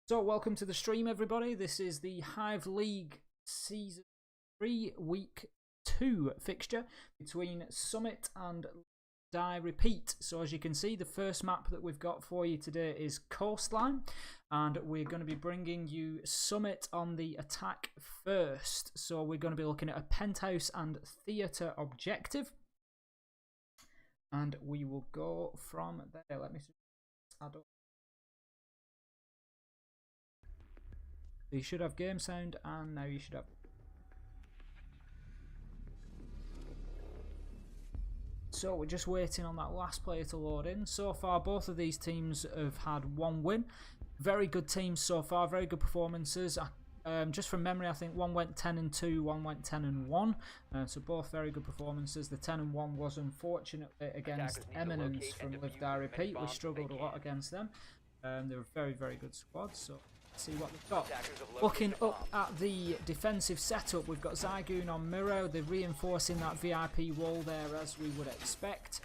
So welcome to the stream, everybody. This is the Hive League Season 3 Week 2 fixture between Summit and Die Repeat. So as you can see, the first map that we've got for you today is Coastline, and we're going to be bringing you Summit on the attack first. So we're going to be looking at a penthouse and theatre objective, and we will go from there. Let me add up. You should have game sound, and now you should have. So we're just waiting on that last player to load in. So far, both of these teams have had one win. Very good teams so far, very good performances. Just from memory, I think one went 10-2, one went 10-1. So both very good performances. The 10-1 was unfortunately against Eminence from Live Die Repeat. We struggled a lot against them. They were very, very good squads. So see what we've got. Looking up at the defensive setup, we've got Zygoon on Miro. They're reinforcing that VIP wall there as we would expect.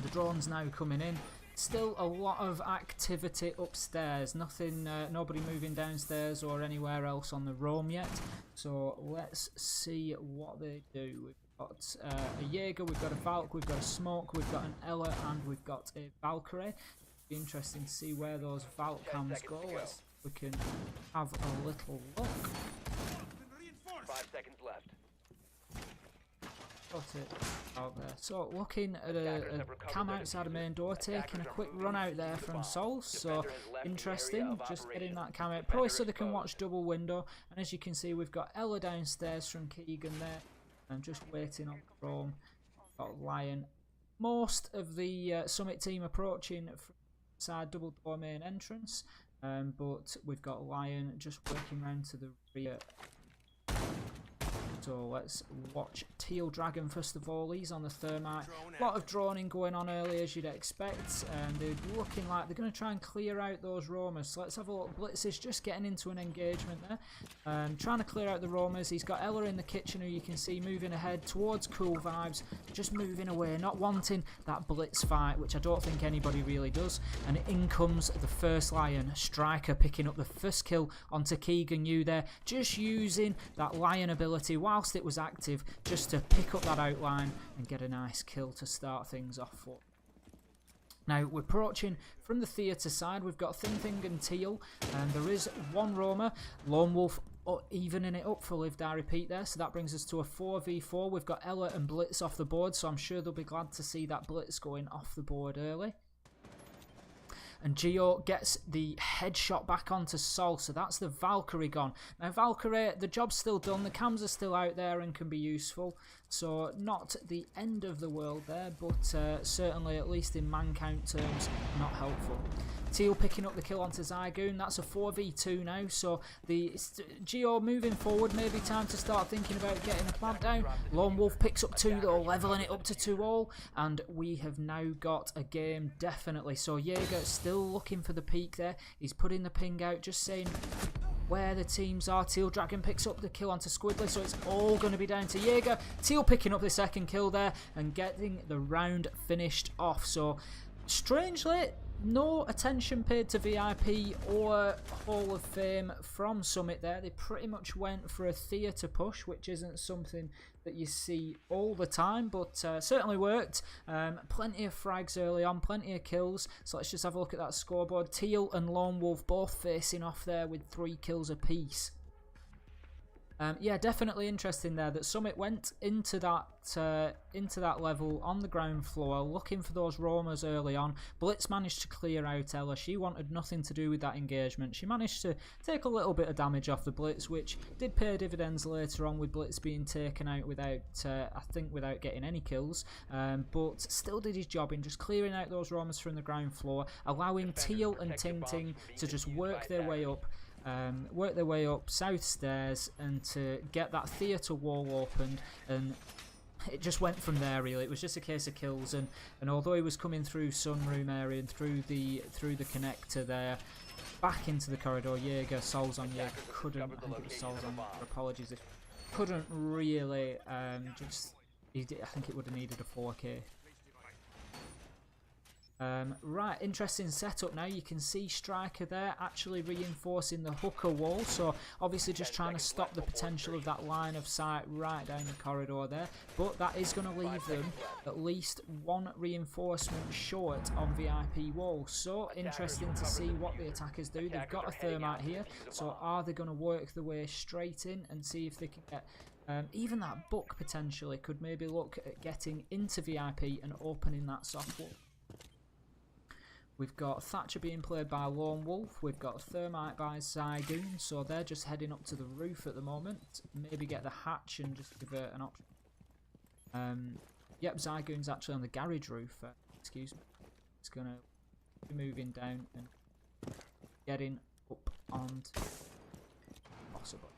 The drone's now coming in. Still a lot of activity upstairs. Nothing, nobody moving downstairs or anywhere else on the roam yet. So let's see what they do. We've got a Jaeger, we've got a Valk, we've got a Smoke, we've got an Ella, and we've got a Valkyrie. It'll be interesting to see where those Valk cams go. We can have a little look. 5 seconds left. Got it out there. So looking at a cam outside of main door, taking a quick run out there from Sol. So interesting, just getting that cam out. Probably so they can watch double window. And as you can see, we've got Ella downstairs from Keegan there. And just waiting on Chrome. Got Lion. Most of the Summit team approaching from side double door main entrance. But we've got Lion just working around to the rear. So let's watch Teal Dragon first of all. He's on the thermite. A lot of droning going on early as you'd expect. And they're looking like they're going to try and clear out those roamers. So let's have a look. Blitz is just getting into an engagement there. Trying to clear out the roamers. He's got Ella in the kitchen who you can see moving ahead towards Cool Vibes. Just moving away. Not wanting that blitz fight, which I don't think anybody really does. And in comes the first Lion. Striker picking up the first kill onto Keegan Yu there. Just using that Lion ability whilst it was active, just to pick up that outline and get a nice kill to start things off for. Now we're approaching from the theatre side. We've got Thing and Teal, and there is one roamer. Lone Wolf evening it up for Live Die Repeat there, so that brings us to a 4v4. We've got Ella and Blitz off the board, so I'm sure they'll be glad to see that Blitz going off the board early. And Geo gets the headshot back onto Sol, so that's the Valkyrie gone. Now Valkyrie, the job's still done, the cams are still out there and can be useful. So not the end of the world there, but certainly at least in man count terms, not helpful. Teal picking up the kill onto Zygoon. That's a 4v2 now, so the Geo moving forward, maybe time to start thinking about getting a plant down. Lone Wolf picks up 2 though, levelling it up to 2-all, and we have now got a game definitely. So Jaeger still looking for the peak there. He's putting the ping out, just saying where the teams are. Teal Dragon picks up the kill onto Squidly, so it's all going to be down to Jaeger. Teal picking up the second kill there and getting the round finished off. So strangely, no attention paid to VIP or Hall of Fame from Summit there. They pretty much went for a theatre push, which isn't something that you see all the time, but certainly worked. Plenty of frags early on, plenty of kills. So let's just have a look at that scoreboard. Teal and Lone Wolf both facing off there with 3 kills apiece. Yeah, definitely interesting there that Summit went into that level on the ground floor, looking for those roamers early on. Blitz managed to clear out Ella. She wanted nothing to do with that engagement. She managed to take a little bit of damage off the Blitz, which did pay dividends later on with Blitz being taken out without, I think, without getting any kills. But still did his job in just clearing out those roamers from the ground floor, allowing Teal and Ting Ting to just work their way up. South stairs and to get that theatre wall opened, and it just went from there really. It was just a case of kills, and although he was coming through sunroom area and through the connector there back into the corridor, Jaeger, Sol's on Jaeger couldn't, I think it was Sol's on Jaeger, apologies, couldn't really I think it would have needed a 4K. Right, interesting setup now. You can see Striker there actually reinforcing the hooker wall. So obviously just trying to stop the potential of that line of sight right down the corridor there. But that is going to leave them at least one reinforcement short on VIP wall. So interesting to see what the attackers do. They've got a thermite here. So are they going to work their way straight in and see if they can get... even that book potentially could maybe look at getting into VIP and opening that soft wall. We've got Thatcher being played by Lone Wolf. We've got Thermite by Zygoon. So they're just heading up to the roof at the moment. Maybe get the hatch and just give it an option. Yep, Zygoon's actually on the garage roof. Excuse me. It's going to be moving down and getting up on possible.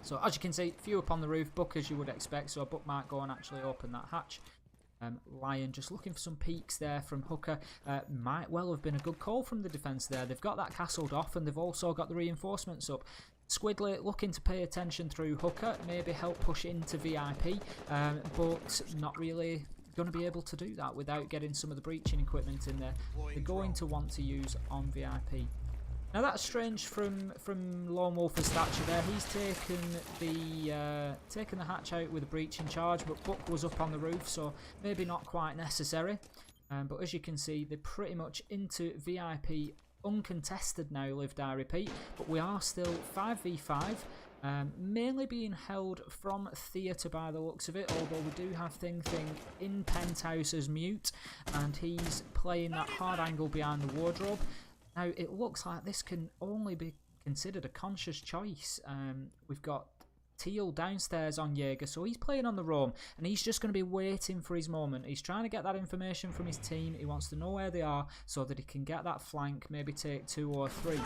So as you can see, few up on the roof. Book as you would expect. So Book might go and actually open that hatch. Lion just looking for some peeks there from Hooker. Might well have been a good call from the defence there. They've got that castled off and they've also got the reinforcements up. Squidly looking to pay attention through Hooker, maybe help push into VIP, but not really going to be able to do that without getting some of the breaching equipment in there. They're going to want to use on VIP. Now that's strange from Lone Wolf as Thatcher there. He's taken the hatch out with a breaching charge, but Buck was up on the roof, so maybe not quite necessary. But as you can see, they're pretty much into VIP uncontested now, live die repeat. But we are still 5v5, mainly being held from theatre by the looks of it, although we do have Thing in Penthouse as mute, and he's playing that hard angle behind the wardrobe. Now, it looks like this can only be considered a conscious choice. We've got Teal downstairs on Jaeger, so he's playing on the roam, and he's just going to be waiting for his moment. He's trying to get that information from his team. He wants to know where they are so that he can get that flank, maybe take 2 or 3.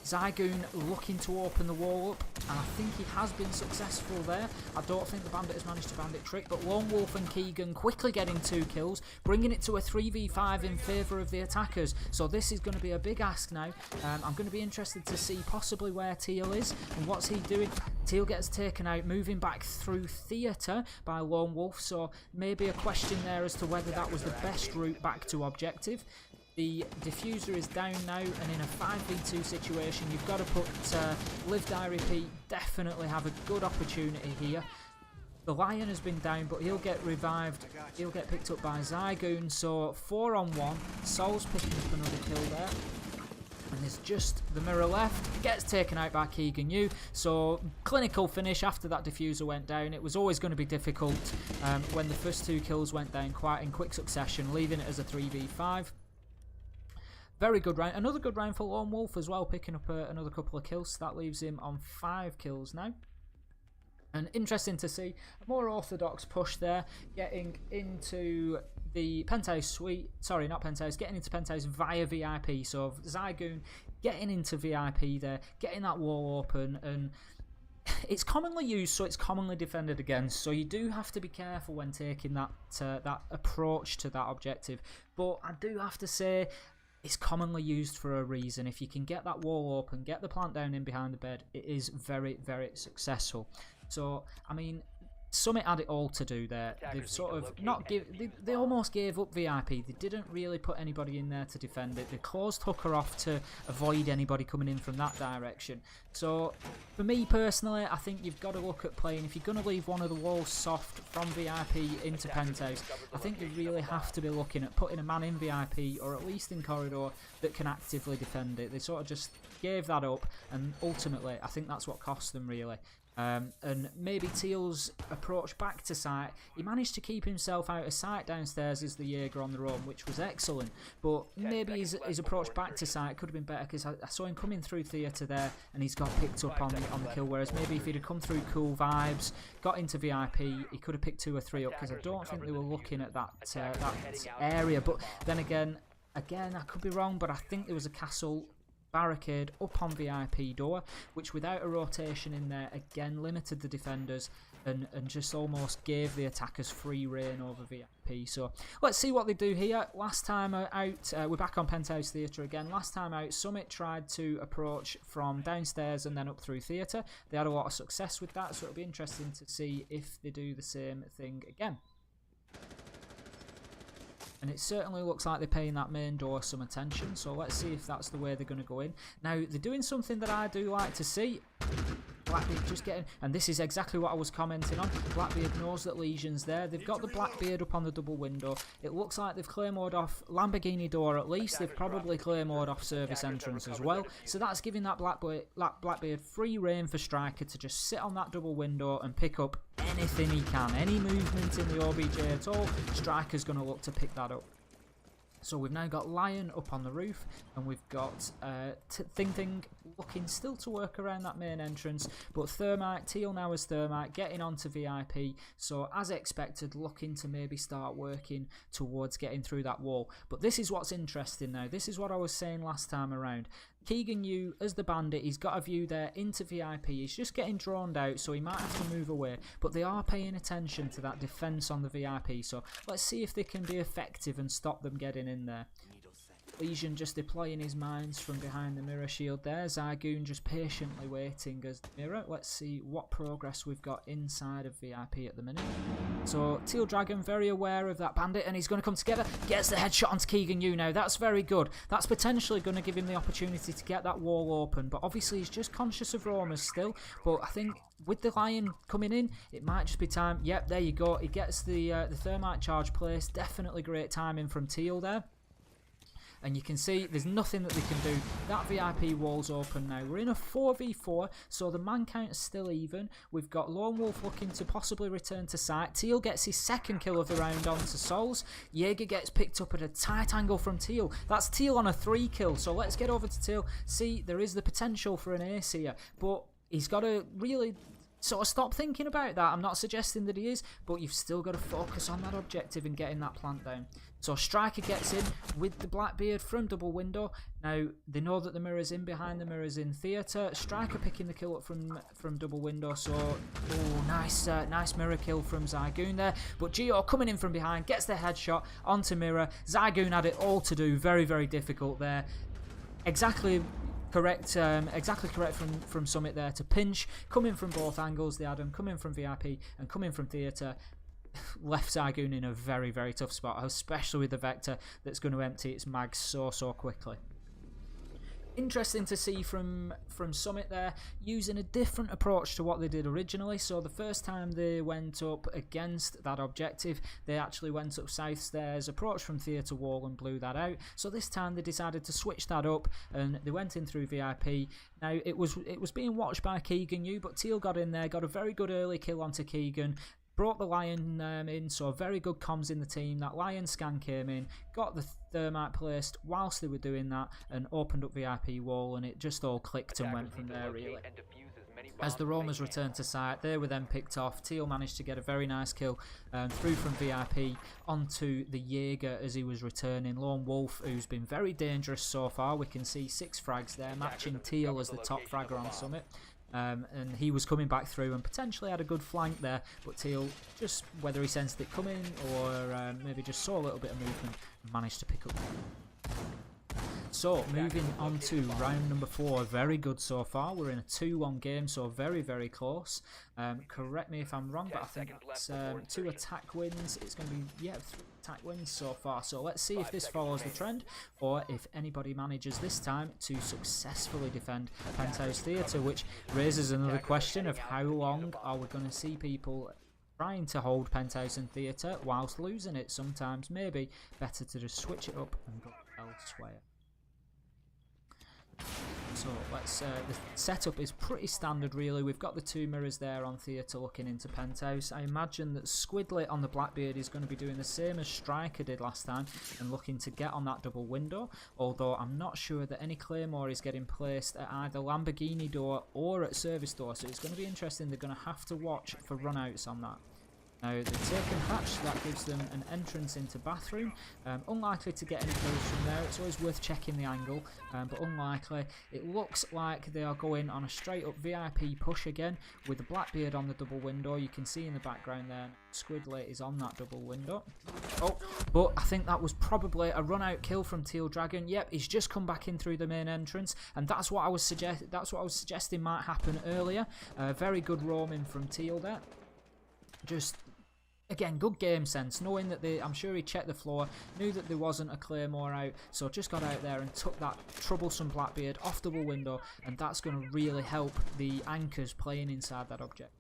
Zygoon looking to open the wall up, and I think he has been successful there. I don't think the Bandit has managed to bandit trick, but Lone Wolf and Keegan quickly getting 2 kills, bringing it to a 3v5 in favour of the attackers. So this is going to be a big ask now. I'm going to be interested to see possibly where Teal is and what's he doing. Teal gets taken out, moving back through theatre by Lone Wolf, so maybe a question there as to whether that was the best route back to objective. The diffuser is down now, and in a 5v2 situation, you've got to put live die repeat. Definitely have a good opportunity here. The Lion has been down, but he'll get revived. He'll get picked up by Zygoon. So 4-on-1. Sol's picking up another kill there. And there's just the mirror left. Gets taken out by Keegan Yu. So clinical finish after that diffuser went down. It was always going to be difficult when the first 2 kills went down quite in quick succession, leaving it as a 3v5. Very good round. Another good round for Lone Wolf as well, picking up another couple of kills. So that leaves him on 5 kills now. And interesting to see a more orthodox push there, getting into the Penthouse suite. Sorry, not Penthouse, getting into Penthouse via VIP. So Zygoon getting into VIP there, getting that wall open, and it's commonly used, so it's commonly defended against. So you do have to be careful when taking that approach to that objective. But I do have to say, it's commonly used for a reason. If you can get that wall open, get the plant down in behind the bed, it is very, very successful. So, I mean, Summit had it all to do there. They've sort of not give. They almost gave up VIP. They didn't really put anybody in there to defend it. They closed Hooker off to avoid anybody coming in from that direction. So, for me personally, I think you've got to look at playing. If you're going to leave one of the walls soft from VIP into Penthouse, I think you really have to be looking at putting a man in VIP, or at least in corridor, that can actively defend it. They sort of just gave that up, and ultimately, I think that's what cost them really. And maybe Teal's approach back to site, he managed to keep himself out of sight downstairs as the Jaeger on the roam, which was excellent, but maybe his approach back to site could have been better, because I saw him coming through theatre there and he's got picked up on the kill, whereas maybe if he'd have come through cool vibes, got into VIP, he could have picked 2 or 3 up, because I don't think they were looking at that area. But then again, I could be wrong, but I think there was a castle barricade up on VIP door, which without a rotation in there, again limited the defenders and just almost gave the attackers free reign over VIP. So let's see what they do here. Last time out, we're back on Penthouse Theatre again. Last time out, Summit tried to approach from downstairs and then up through Theatre. They had a lot of success with that, so it'll be interesting to see if they do the same thing again. and it certainly looks like they're paying that main door some attention, so let's see if that's the way they're going to go in. Now, they're doing something that I do like to see. Blackbeard just getting, and this is exactly what I was commenting on. Blackbeard knows that Legion's there. They've got the Blackbeard up on the double window. It looks like they've claymored off Lamborghini door at least. They've probably claymored off service entrance as well. So that's giving that Blackbeard free reign for Striker to just sit on that double window and pick up anything he can. Any movement in the OBJ at all, Striker's going to look to pick that up. So we've now got Lion up on the roof, and we've got Thing looking still to work around that main entrance, but Thermite, Teal now as Thermite, getting onto VIP, so as expected, looking to maybe start working towards getting through that wall. But this is what's interesting now, this is what I was saying last time around. Keegan Yu as the bandit, he's got a view there into VIP, he's just getting drawn out, so he might have to move away, but they are paying attention to that defence on the VIP, so let's see if they can be effective and stop them getting in there. Legion just deploying his mines from behind the mirror shield there. Zygoon just patiently waiting as the mirror. Let's see what progress we've got inside of VIP at the minute. So Teal Dragon very aware of that bandit, and he's going to come together. Gets the headshot onto Keegan Yu now. That's very good. That's potentially going to give him the opportunity to get that wall open, but obviously he's just conscious of roamers still. But I think with the Lion coming in, it might just be time. Yep, there you go. He gets the Thermite charge placed. Definitely great timing from Teal there. And you can see there's nothing that they can do. That VIP wall's open now. We're in a 4v4, so the man count is still even. We've got Lone Wolf looking to possibly return to site. Teal gets his second kill of the round onto Souls. Jaeger gets picked up at a tight angle from Teal. That's Teal on a 3 kill, so let's get over to Teal. See, there is the potential for an ace here, but he's got to really sort of stop thinking about that. I'm not suggesting that he is, but you've still got to focus on that objective and getting that plant down. So Striker gets in with the Blackbeard from double window. Now they know that the mirror's in behind, the mirror's in theatre. Striker picking the kill up from double window. So oh, nice mirror kill from Zygoon there. But Geo coming in from behind gets the headshot onto mirror. Zygoon had it all to do. Very, very difficult there. Exactly correct from Summit there to pinch, coming from both angles, the Adam, coming from VIP and coming from theatre. Left Zygoon in a very, very tough spot, especially with the Vector that's going to empty its mags so quickly. Interesting to see from Summit there, using a different approach to what they did originally. So the first time they went up against that objective, they actually went up south stairs, approached from theatre wall and blew that out. So this time they decided to switch that up and they went in through VIP. Now it was being watched by Keegan Yu, but Teal got in there, got a very good early kill onto Keegan. Brought the Lion in, so very good comms in the team. That Lion scan came in, got the Thermite placed whilst they were doing that, and opened up VIP wall, and it just all clicked and went from there, really. As the Roamers returned to site, they were then picked off. Teal managed to get a very nice kill through from VIP onto the Jaeger as he was returning. Lone Wolf, who's been very dangerous so far. We can see 6 frags there, matching Teal as the top fragger on Summit. And he was coming back through and potentially had a good flank there, but Teal, just whether he sensed it coming or maybe just saw a little bit of movement, managed to pick up. So moving on to round number 4, very good so far. We're in a 2-1 game, so very, very close. Correct me if I'm wrong, but I think that's 2 attack wins. It's going to be, yeah, 3 attack wins so far. So let's see if this follows the trend, or if anybody manages this time to successfully defend Penthouse Theatre, which raises another question of how long are we going to see people trying to hold Penthouse and Theatre whilst losing it. Sometimes maybe better to just switch it up and go elsewhere. So let's the setup is pretty standard, really. We've got the 2 mirrors there on theatre looking into Penthouse. I imagine that Squidlet on the Blackbeard is going to be doing the same as Striker did last time and looking to get on that double window, although I'm not sure that any Claymore is getting placed at either Lamborghini door or at service door, so it's going to be interesting. They're going to have to watch for runouts on that. Now they've taken hatch, that gives them an entrance into bathroom. Unlikely to get any kills from there. It's always worth checking the angle, but unlikely. It looks like they are going on a straight up VIP push again with the Blackbeard on the double window. You can see in the background there, Squidlet is on that double window. Oh, but I think that was probably a run out kill from Teal Dragon. Yep, he's just come back in through the main entrance, and that's what I was suggesting might happen earlier. Very good roaming from Teal there. Just Again, good game sense, knowing that I'm sure he checked the floor, knew that there wasn't a Claymore out, so just got out there and took that troublesome Blackbeard off double window, and that's going to really help the anchors playing inside that object.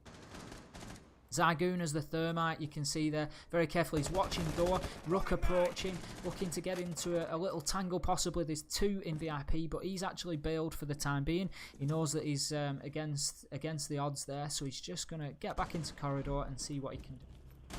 Zygoon as the thermite, you can see there very carefully. He's watching door, Rook approaching, looking to get into a little tangle possibly. There's 2 in VIP, but he's actually bailed for the time being. He knows that he's against the odds there, so he's just going to get back into corridor and see what he can do.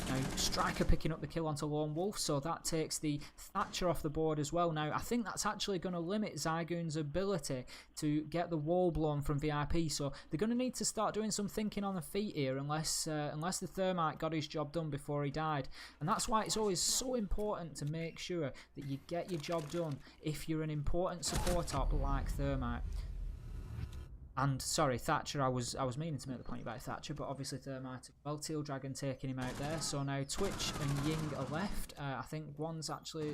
Now, Striker picking up the kill onto Lone Wolf, so that takes the Thatcher off the board as well. Now, I think that's actually going to limit Zygoon's ability to get the wall blown from VIP, so they're going to need to start doing some thinking on the feet here unless the Thermite got his job done before he died. And that's why it's always so important to make sure that you get your job done if you're an important support op like Thermite. And sorry, Thatcher, I was meaning to make the point about Thatcher, but obviously Thermite as well. Teal Dragon taking him out there. So now Twitch and Ying are left. I think one's actually...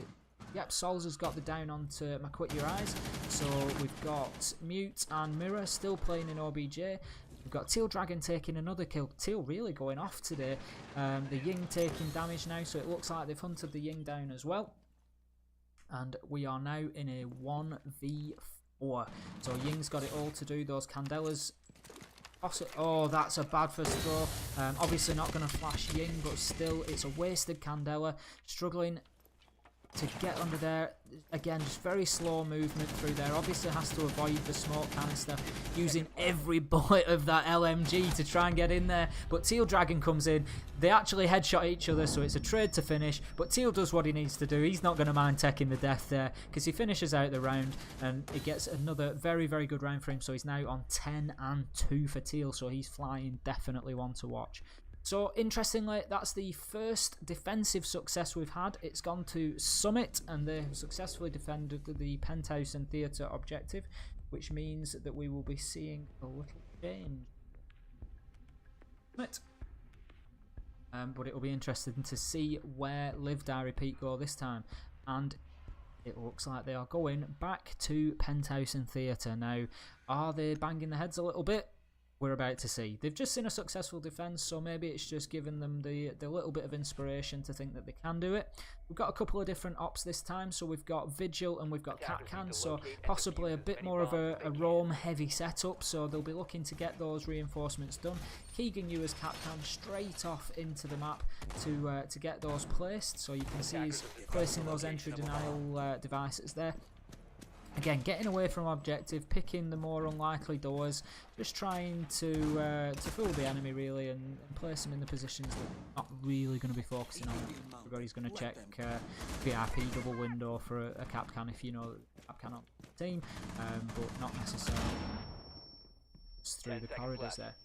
Yep, Sols has got the down onto My Quit Your Eyes. So we've got Mute and Mirror still playing in OBJ. We've got Teal Dragon taking another kill. Teal really going off today. The Ying taking damage now, so it looks like they've hunted the Ying down as well. And we are now in a 1v4. So Ying's got it all to do. Those Candelas. Oh, that's a bad first throw. Obviously not going to flash Ying, but still it's a wasted Candela. Struggling to get under there. Again, just very slow movement through there. Obviously has to avoid the smoke canister, using every bullet of that LMG to try and get in there. But Teal Dragon comes in. They actually headshot each other, so it's a trade to finish. But Teal does what he needs to do. He's not going to mind taking the death there, because he finishes out the round, and it gets another very, very good round for him. So he's now on 10 and 2 for Teal, so he's flying. Definitely one to watch. So, interestingly, that's the first defensive success we've had. It's gone to Summit, and they have successfully defended the Penthouse and Theatre objective, which means that we will be seeing a little change. But it will be interesting to see where Live Die Repeat go this time. And it looks like they are going back to Penthouse and Theatre. Now, are they banging their heads a little bit? We're about to see. They've just seen a successful defense, so maybe it's just given them the little bit of inspiration to think that they can do it. We've got a couple of different ops this time, so we've got Vigil and we've got Capcan, so possibly a bit more of a roam heavy setup, so they'll be looking to get those reinforcements done. Keegan Yu as Capcan straight off into the map to get those placed, so you can see he's placing those entry denial devices there. Again, getting away from objective, picking the more unlikely doors, just trying to fool the enemy really and place them in the positions that they're not really going to be focusing on. Everybody's going to check VIP double window for a Capcan if you know Capcan on the team, but not necessarily through the corridors there.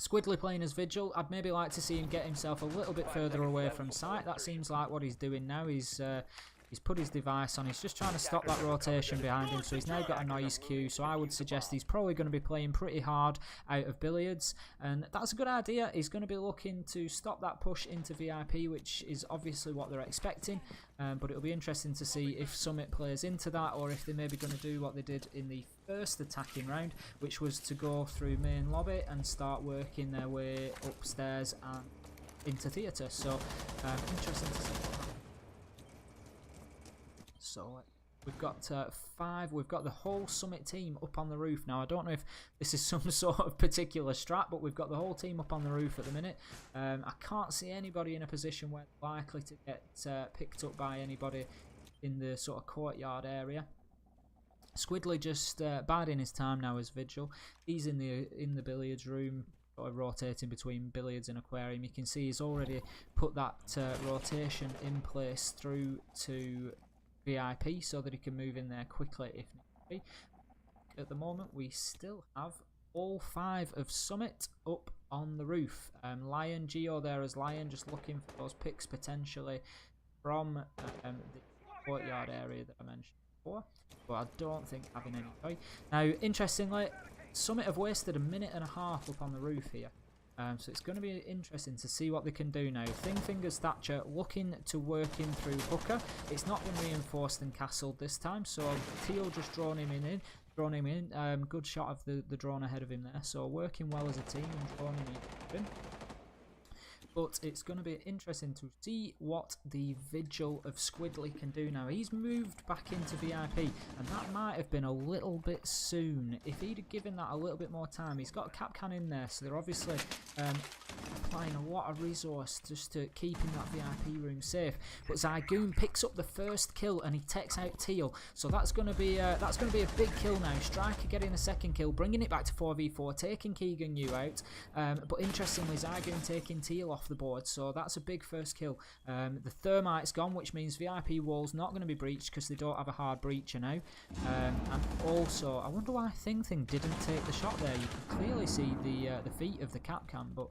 Squidly playing as Vigil. I'd maybe like to see him get himself a little bit further away from sight. That seems like what he's doing now. He's put his device on. He's just trying to stop that rotation behind him. So he's now got a noise cue. So I would suggest he's probably going to be playing pretty hard out of billiards. And that's a good idea. He's going to be looking to stop that push into VIP, which is obviously what they're expecting. But it'll be interesting to see if Summit plays into that, or if they're maybe going to do what they did in the first attacking round, which was to go through main lobby and start working their way upstairs and into theatre. So interesting to see. So we've got 5. We've got the whole Summit team up on the roof now. I don't know if this is some sort of particular strat, but we've got the whole team up on the roof at the minute. I can't see anybody in a position where they're likely to get picked up by anybody in the sort of courtyard area. Squidly just biding his time now as Vigil. He's in the billiards room, sort of rotating between billiards and aquarium. You can see he's already put that rotation in place through to VIP so that he can move in there quickly if need be. At the moment we still have all 5 of Summit up on the roof. Lion, Geo there as Lion, just looking for those picks potentially from the courtyard area that I mentioned before, but I don't think having any joy. Now interestingly, Summit have wasted a minute and a half up on the roof here. So it's going to be interesting to see what they can do now. Thingfingers Thatcher looking to work in through Hooker. It's not been reinforced and castled this time, so Teal just drawn him in. Good shot of the drone ahead of him there. So working well as a team and drawing him in. But it's going to be interesting to see what the Vigil of Squidly can do now. He's moved back into VIP, and that might have been a little bit soon. If he'd have given that a little bit more time, he's got a Capcan in there, so they're obviously applying a lot of resource just to keeping that VIP room safe. But Zygoon picks up the first kill, and he takes out Teal. So that's going to be a big kill now. Striker getting a second kill, bringing it back to 4v4, taking Keegan Yu out. But interestingly, Zygoon taking Teal off the board, so that's a big first kill. The Thermite's gone, which means VIP wall's not going to be breached because they don't have a hard breacher now. And also, I wonder why Thing didn't take the shot there. You can clearly see the feet of the Capcan, but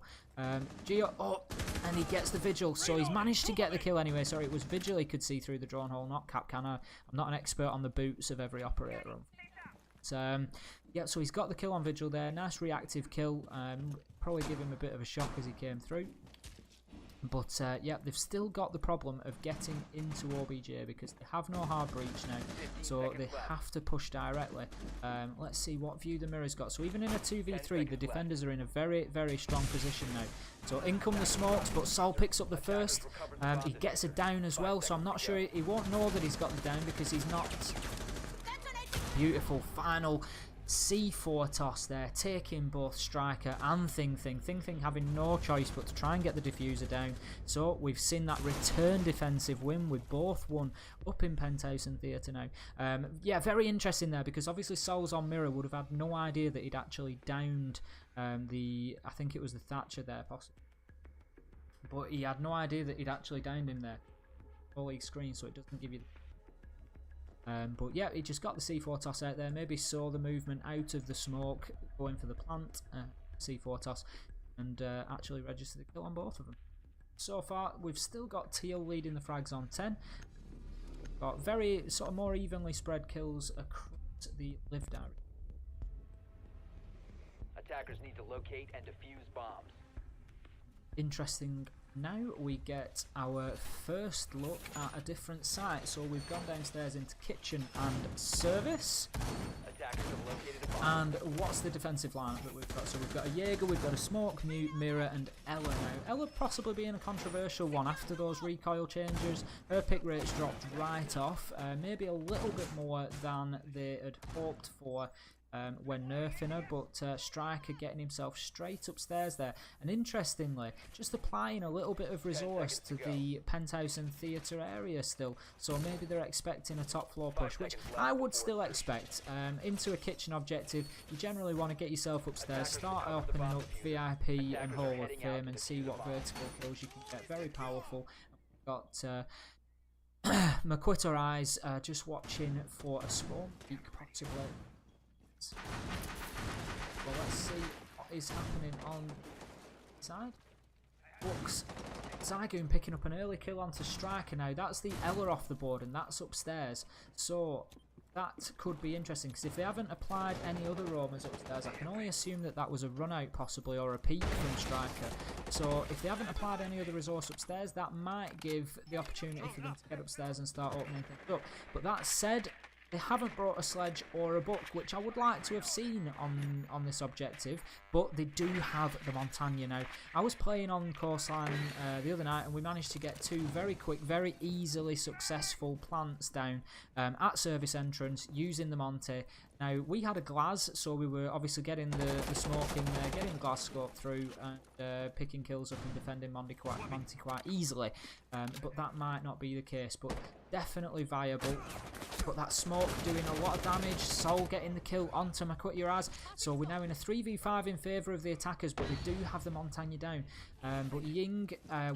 Geo, and he gets the Vigil, so he's managed to get the kill anyway. Sorry, it was Vigil he could see through the drone hole, not Capcan. I'm not an expert on the boots of every operator. So, yeah, so he's got the kill on Vigil there. Nice reactive kill. Probably give him a bit of a shock as he came through. But, yeah, they've still got the problem of getting into OBJ because they have no hard breach now. So they have to push directly. Let's see what view the mirror's got. So even in a 2v3, the defenders are in a very, very strong position now. So in come the smokes, but Sol picks up the first. He gets a down as well, so I'm not sure he won't know that he's got the down because he's not. Beautiful final C4 toss there, taking both Striker and Thing having no choice but to try and get the diffuser down. So we've seen that return defensive win with both one up in Penthouse and Theatre now. Yeah, very interesting there because obviously Sol's on mirror would have had no idea that he'd actually downed I think it was the Thatcher there possibly. But he had no idea that he'd actually downed him there. Colleague screen, so it doesn't give you but yeah, he just got the C4 toss out there, maybe saw the movement out of the smoke, going for the plant C4 toss, and actually registered the kill on both of them. So far, we've still got Teal leading the frags on 10. Got very sort of more evenly spread kills across the live area. Attackers need to locate and defuse bombs. Interesting. Now we get our first look at a different site. So we've gone downstairs into kitchen and service. And what's the defensive lineup that we've got? So we've got a Jaeger, we've got a Smoke, Mute, Mirror and Ella now. Ella possibly being a controversial one after those recoil changes. Her pick rate's dropped right off. Maybe a little bit more than they had hoped for. When nerfing her, but Striker getting himself straight upstairs there, and interestingly just applying a little bit of resource to the Penthouse and Theatre area still, so maybe they're expecting a top floor push, which I would still expect. Into a kitchen objective, you generally want to get yourself upstairs, start opening up VIP and Hall of Fame and see what vertical kills you can get. Very powerful. We've got Maquita Eyes just watching for a spawn peak possibly. Well, let's see what is happening on the side. Looks Zygoon picking up an early kill onto Striker now. That's the Ella off the board and that's upstairs. So that could be interesting because if they haven't applied any other roamers upstairs, I can only assume that that was a run out possibly or a peek from Striker. So if they haven't applied any other resource upstairs, that might give the opportunity for them to get upstairs and start opening things up. But that said, they haven't brought a sledge or a book, which I would like to have seen on this objective, but they do have the Montagne now. I was playing on Coastline the other night and we managed to get two very quick, very easily successful plants down at service entrance using the Monte. Now, we had a glass, so we were obviously getting the smoke in there, getting the glass scope through and picking kills up and defending Monty quite easily. But that might not be the case, but definitely viable. But that smoke doing a lot of damage. Sol getting the kill onto Maquita. So we're now in a 3v5 in favour of the attackers, but we do have the Montagne down. But Ying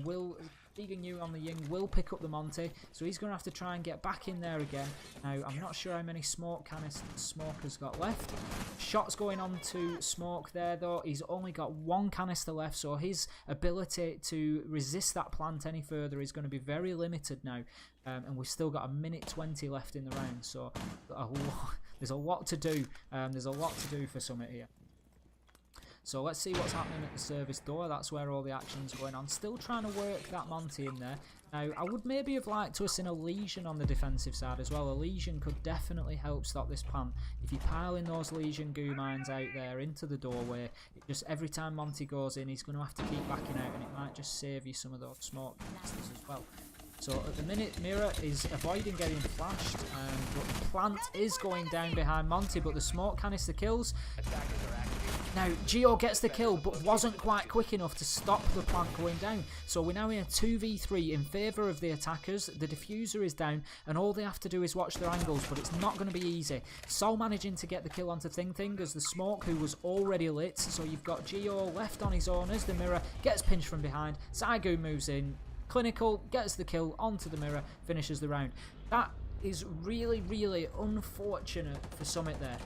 will... Keegan Yu on the Ying will pick up the Monty, so he's going to have to try and get back in there again. Now, I'm not sure how many smoke canisters Smoke has got left. Shots going on to Smoke there, though. He's only got one canister left, so his ability to resist that plant any further is going to be very limited now. And we've still got a minute 20 left in the round, so there's a lot to do. There's a lot to do for Summit here. So let's see what's happening at the service door. That's where all the action's going on. Still trying to work that Monty in there. Now, I would maybe have liked to have seen a Legion on the defensive side as well. A Legion could definitely help stop this plant. If you pile in those Legion goo mines out there into the doorway, it just every time Monty goes in, he's going to have to keep backing out, and it might just save you some of those smoke canisters as well. So at the minute, Mira is avoiding getting flashed, but the plant is going down behind Monty, but the smoke canister kills. Now, Geo gets the kill, but wasn't quite quick enough to stop the plant going down. So we're now in a 2v3 in favour of the attackers. The diffuser is down, and all they have to do is watch their angles, but it's not going to be easy. Sol managing to get the kill onto Thing as the smoke, who was already lit. So you've got Geo left on his own as the Mirror gets pinched from behind. Zygoon moves in. Clinical gets the kill onto the Mirror, finishes the round. That is really, really unfortunate for Summit there.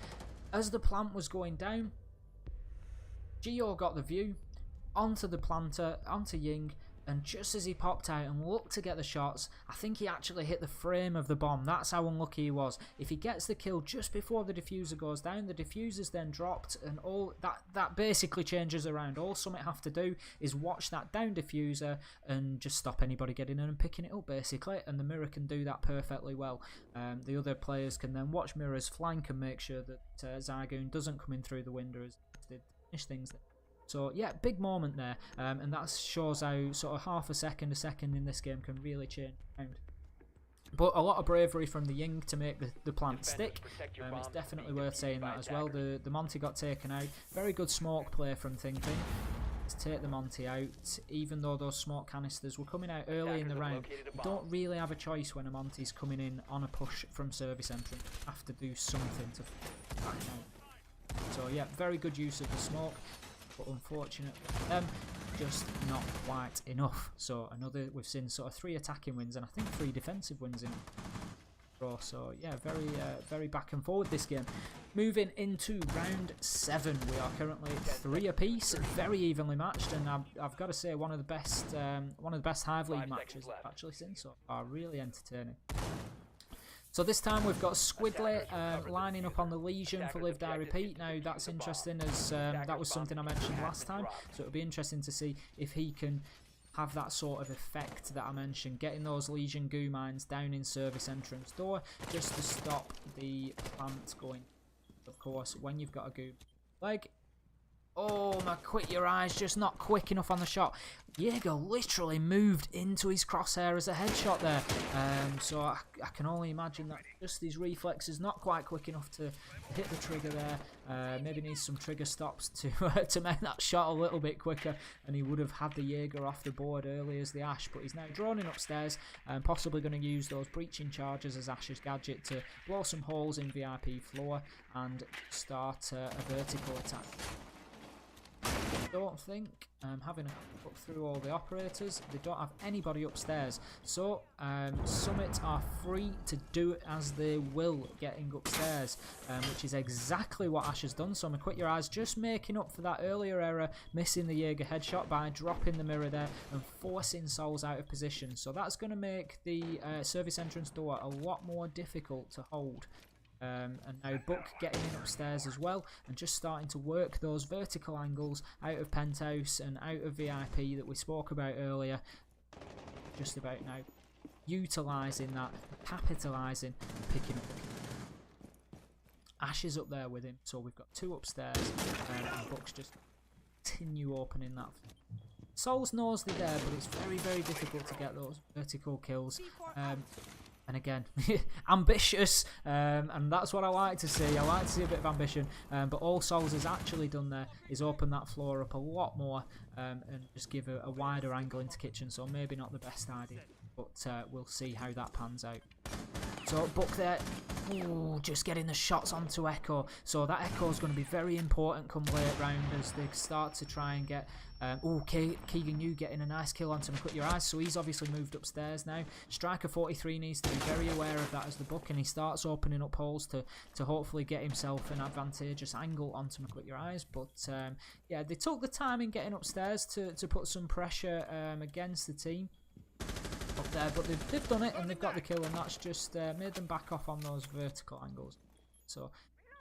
As the plant was going down, Geo got the view onto the planter, onto Ying, and just as he popped out and looked to get the shots, I think he actually hit the frame of the bomb. That's how unlucky he was. If he gets the kill just before the diffuser goes down, the diffuser's then dropped, and all that basically changes around. All Summit have to do is watch that down diffuser and just stop anybody getting in and picking it up, basically, and the Mirror can do that perfectly well. The other players can then watch Mirror's flank and make sure that Zygoon doesn't come in through the window as they finish things there. So yeah, big moment there, and that shows how sort of half a second in this game can really change around. But a lot of bravery from the Ying to make the plant stick. It's definitely worth saying that as well. The Monty got taken out. Very good smoke play from Thing. To take the Monty out, even though those smoke canisters were coming out early in the round. You don't really have a choice when a Monty's coming in on a push from service entrance. You have to do something to back out. So yeah, very good use of the smoke. But unfortunately, just not quite enough. So we've seen sort of 3 attacking wins and I think 3 defensive wins in draw. So yeah, very back and forward this game. Moving into round 7, we are currently 3 apiece, very evenly matched, and I've got to say one of the best Hive League matches I've actually seen so far. Really entertaining. So this time we've got Squidly lining up on the Legion for Live Die Repeat. Now that's interesting, as that was something I mentioned last time, so it'll be interesting to see if he can have that sort of effect that I mentioned, getting those Legion goo mines down in service entrance door just to stop the plant going. Of course, when you've got a goo leg, oh my, quit your eyes, just not quick enough on the shot. Jaeger literally moved into his crosshair as a headshot there. So I can only imagine that just these reflexes not quite quick enough to hit the trigger there. Maybe needs some trigger stops to make that shot a little bit quicker, and he would have had the Jaeger off the board early as the Ash. But he's now droning upstairs and possibly going to use those breaching charges as Ash's gadget to blow some holes in VIP floor and start a vertical attack. I don't think, having a look through all the operators, they don't have anybody upstairs, so Summit are free to do as they will getting upstairs, which is exactly what Ash has done. So Quit Your Eyes just making up for that earlier error, missing the Jaeger headshot by dropping the mirror there and forcing Souls out of position. So that's going to make the service entrance door a lot more difficult to hold. And now Buck getting in upstairs as well and just starting to work those vertical angles out of Penthouse and out of VIP that we spoke about earlier. Just about now utilising that, capitalising and picking up the kill. Ash is up there with him, so we've got 2 upstairs and Buck's just continue opening that. Souls knows they're there, but it's very, very difficult to get those vertical kills. And again, ambitious, and that's what I like to see. I like to see a bit of ambition, but all Souls has actually done there is open that floor up a lot more and just give a wider angle into kitchen, so maybe not the best idea, but we'll see how that pans out. So Buck there, ooh, just getting the shots onto Echo, so that Echo is going to be very important come late round as they start to try and get Keegan Yu getting a nice kill onto Quit Your Eyes, so he's obviously moved upstairs now. Striker 43 needs to be very aware of that as the Buck, and he starts opening up holes to hopefully get himself an advantageous angle onto Quit Your Eyes. But yeah, they took the time in getting upstairs to put some pressure against the team up there, but they've done it and they've got the kill, and that's just made them back off on those vertical angles. So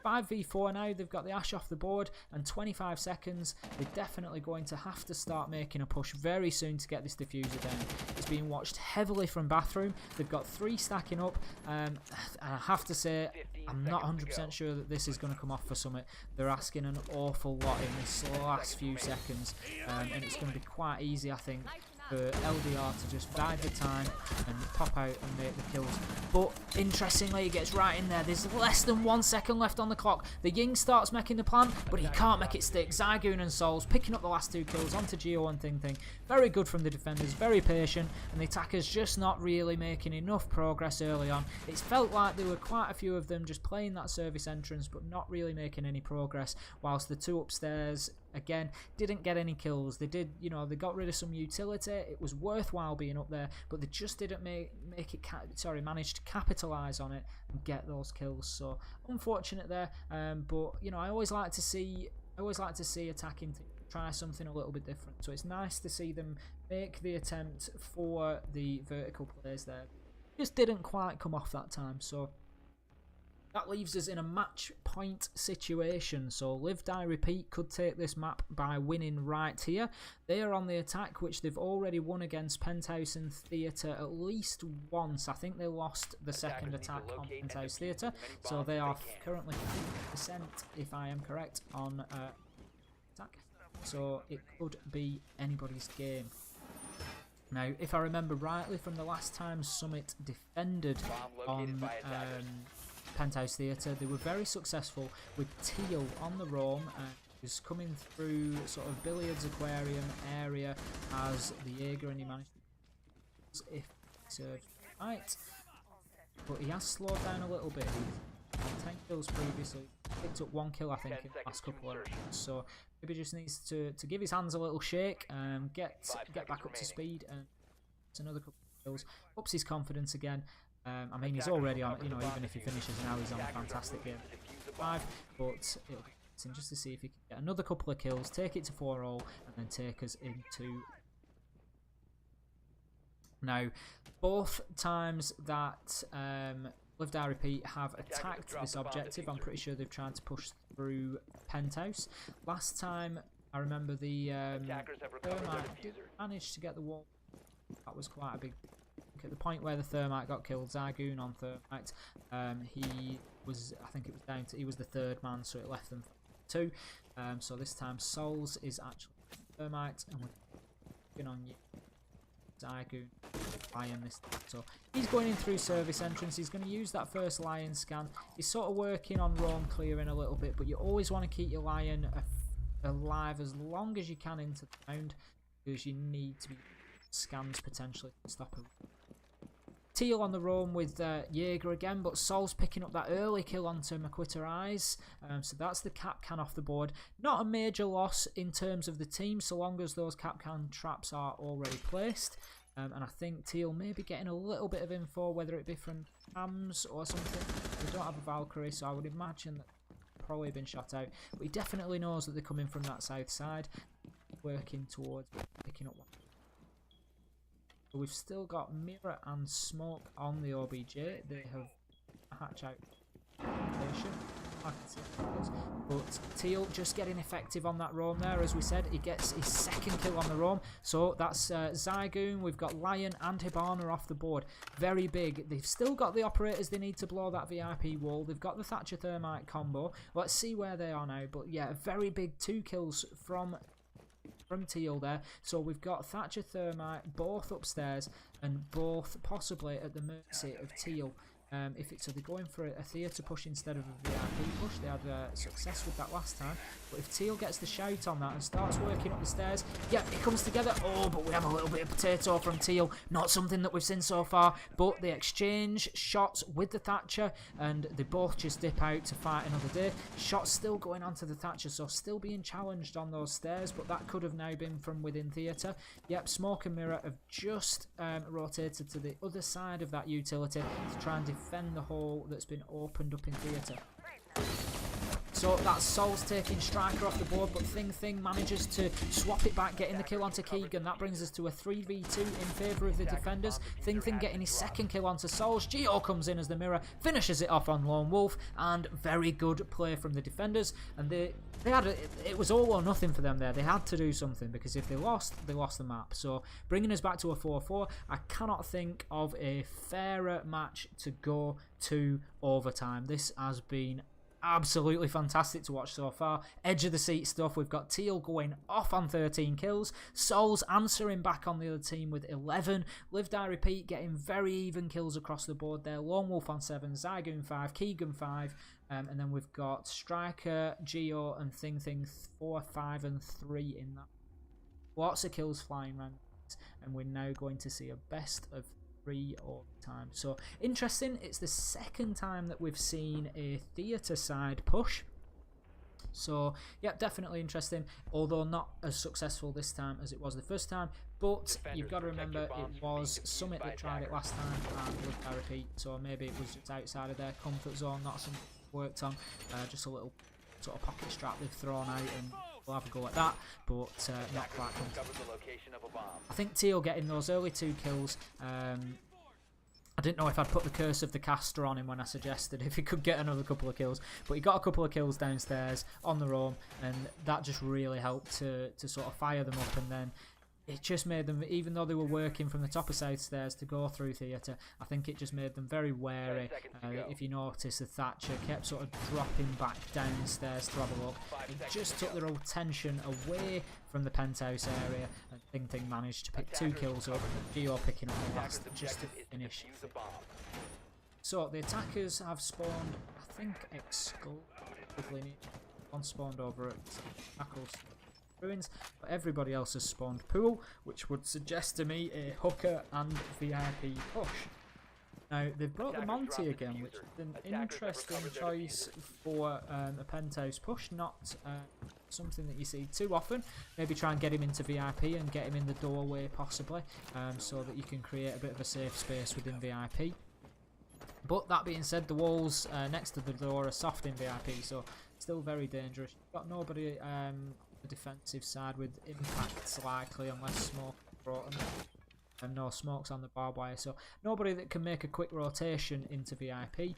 5v4 now, they've got the Ash off the board and 25 seconds. They're definitely going to have to start making a push very soon to get this diffuser down. It's being watched heavily from bathroom. They've got 3 stacking up, and I have to say, I'm not 100% sure that this is going to come off for Summit. They're asking an awful lot in this last few seconds, and it's going to be quite easy, I think, for LDR to just bide the time and pop out and make the kills. But interestingly, he gets right in there. There's less than 1 second left on the clock. The Ying starts making the plan, but he can't make it stick. Zygoon and Souls picking up the last 2 kills onto Geo and Ting Ting. Very good from the defenders, very patient, and the attackers just not really making enough progress early on. It's felt like there were quite a few of them just playing that service entrance, but not really making any progress, whilst the 2 upstairs, again, didn't get any kills. They did, you know, they got rid of some utility. It was worthwhile being up there, but they just didn't manage to capitalise on it and get those kills. So unfortunate there. But you know, I always like to see attacking teams try something a little bit different. So it's nice to see them make the attempt for the vertical plays there. Just didn't quite come off that time. So that leaves us in a match point situation. So Live Die Repeat could take this map by winning right here. They are on the attack, which they've already won against Penthouse and Theatre at least once. I think they lost the second attack on Penthouse Theatre. So they are currently 50%, if I am correct, on attack. So it could be anybody's game. Now, if I remember rightly from the last time Summit defended on Penthouse Theatre, they were very successful with Teal on the roam, who's coming through sort of Billiards Aquarium area as the Jaeger, and he managed if served right. But he has slowed down a little bit. He's had 10 kills previously, picked up 1 kill I think in the last couple of rounds, so maybe just needs to give his hands a little shake and get back up to speed, and it's another couple of kills, ups his confidence again. I mean, he's already on, you know, even if he finishes now, he's on a fantastic game 5, but it'll be interesting just to see if he can get another couple of kills, take it to 4-all, and then take us into... Now, both times that Live Die Repeat have attacked this objective, I'm pretty sure they've tried to push through Penthouse. Last time, I remember the Thermite did manage to get the wall. That was quite a big... At the point where the Thermite got killed, Zygoon on Thermite, he was, I think it was down to, he was the 3rd man, so it left them 2. So this time Souls is actually Thermite, and we're looking on you, Zygoon, Lion this time. So he's going in through service entrance. He's going to use that first Lion scan. He's sort of working on roam clearing a little bit, but you always want to keep your Lion alive as long as you can into the round, because you need to be scans potentially to stop him. Teal on the roam with Jaeger again, but Sol's picking up that early kill onto Maquita Eyes, so that's the cap can off the board. Not a major loss in terms of the team, so long as those cap can traps are already placed. And I think Teal may be getting a little bit of info, whether it be from Hams or something. They don't have a Valkyrie, so I would imagine that they've probably been shot out. But he definitely knows that they're coming from that south side, working towards picking up one. We've still got Mirror and Smoke on the OBJ. They have hatch out station. I can see it, but Teal just getting effective on that roam there. As we said, he gets his 2nd kill on the roam. So that's Zygoon. We've got Lion and Hibana off the board. Very big. They've still got the operators they need to blow that VIP wall. They've got the Thatcher Thermite combo. Let's see where they are now. But yeah, a very big 2 kills from Teal there. So we've got Thatcher Thermite both upstairs and both possibly at the mercy of Teal. So they're going for a theatre push instead of a VIP push. They had success with that last time. But if Teal gets the shout on that and starts working up the stairs, yep, it comes together. Oh, but we have a little bit of potato from Teal. Not something that we've seen so far. But they exchange shots with the Thatcher, and they both just dip out to fight another day. Shots still going on to the Thatcher, so still being challenged on those stairs, but that could have now been from within theatre. Yep, Smoke and Mirror have just rotated to the other side of that utility to try and defend the hole that's been opened up in theatre. So that's Sol's taking Striker off the board, but Thing manages to swap it back, getting the kill onto Keegan. That brings us to a 3v2 in favour of the defenders. Thing getting his second kill onto Sol's. Geo comes in as the mirror, finishes it off on Lone Wolf, and very good play from the defenders. And they had it was all or nothing for them there. They had to do something, because if they lost the map. So bringing us back to a 4-4. I cannot think of a fairer match to go to overtime. This has been absolutely fantastic to watch so far. Edge of the seat stuff. We've got Teal going off on 13 kills. Sol's answering back on the other team with 11. Live Die Repeat getting very even kills across the board there. Lone Wolf on 7, Zygoon 5, Keegan 5, and then we've got Striker, Geo, and Thing 4, 5, and 3 in that. Lots of kills flying around, and we're now going to see a best of 3 all the time. So interesting, it's the second time that we've seen a theatre side push. So yeah, definitely interesting, although not as successful this time as it was the first time. But you've got to remember, it was Summit that tried it last time and Live Die Repeat, so maybe it was just outside of their comfort zone, not something worked on, just a little sort of pocket strap they've thrown out, and we'll have a go at that, but not quite comfortable. I think Teal getting those early 2 kills, I didn't know if I'd put the curse of the caster on him when I suggested if he could get another couple of kills, but he got a couple of kills downstairs on the roam, and that just really helped to sort of fire them up. And then it just made them, even though they were working from the top of South Stairs to go through theatre, I think it just made them very wary. If you notice, the Thatcher kept sort of dropping back downstairs to have a look. It just took their attention away from the penthouse area, and Thing managed to pick 2 kills up, Geo picking up the last just to finish. So the attackers have spawned, I think, exclusively one spawned over at Tackles Ruins, but everybody else has spawned pool, which would suggest to me a hooker and VIP push. Now they've brought the Monty again, which is an interesting choice for a penthouse push, not something that you see too often. Maybe try and get him into VIP and get him in the doorway possibly, so that you can create a bit of a safe space within VIP. But that being said, the walls next to the door are soft in VIP, so still very dangerous. You've got nobody the defensive side with impacts likely, unless smoke brought them, and no smokes on the barbed wire, so nobody that can make a quick rotation into VIP.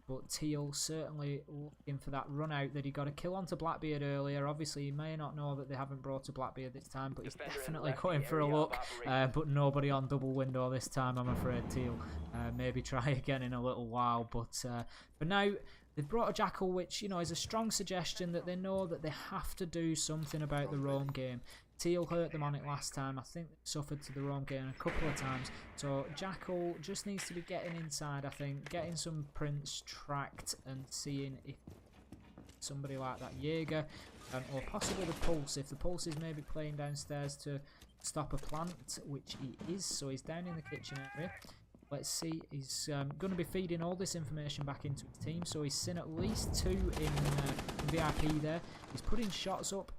But Teal certainly looking for that run out that he got a kill onto Blackbeard earlier. Obviously he may not know that they haven't brought a Blackbeard this time, but he's definitely going for a look, but nobody on double window this time, I'm afraid. Teal maybe try again in a little while, but for now they've brought a Jackal, which, you know, is a strong suggestion that they know that they have to do something about the roam game. Teal hurt them on it last time. I think they suffered to the roam game a couple of times. So Jackal just needs to be getting inside, I think, getting some prints tracked and seeing if somebody like that Jaeger, or possibly the Pulse, if the Pulse is maybe playing downstairs to stop a plant, which he is, so he's down in the kitchen area. Let's see, he's going to be feeding all this information back into his team, so he's seen at least 2 in VIP there. He's putting shots up.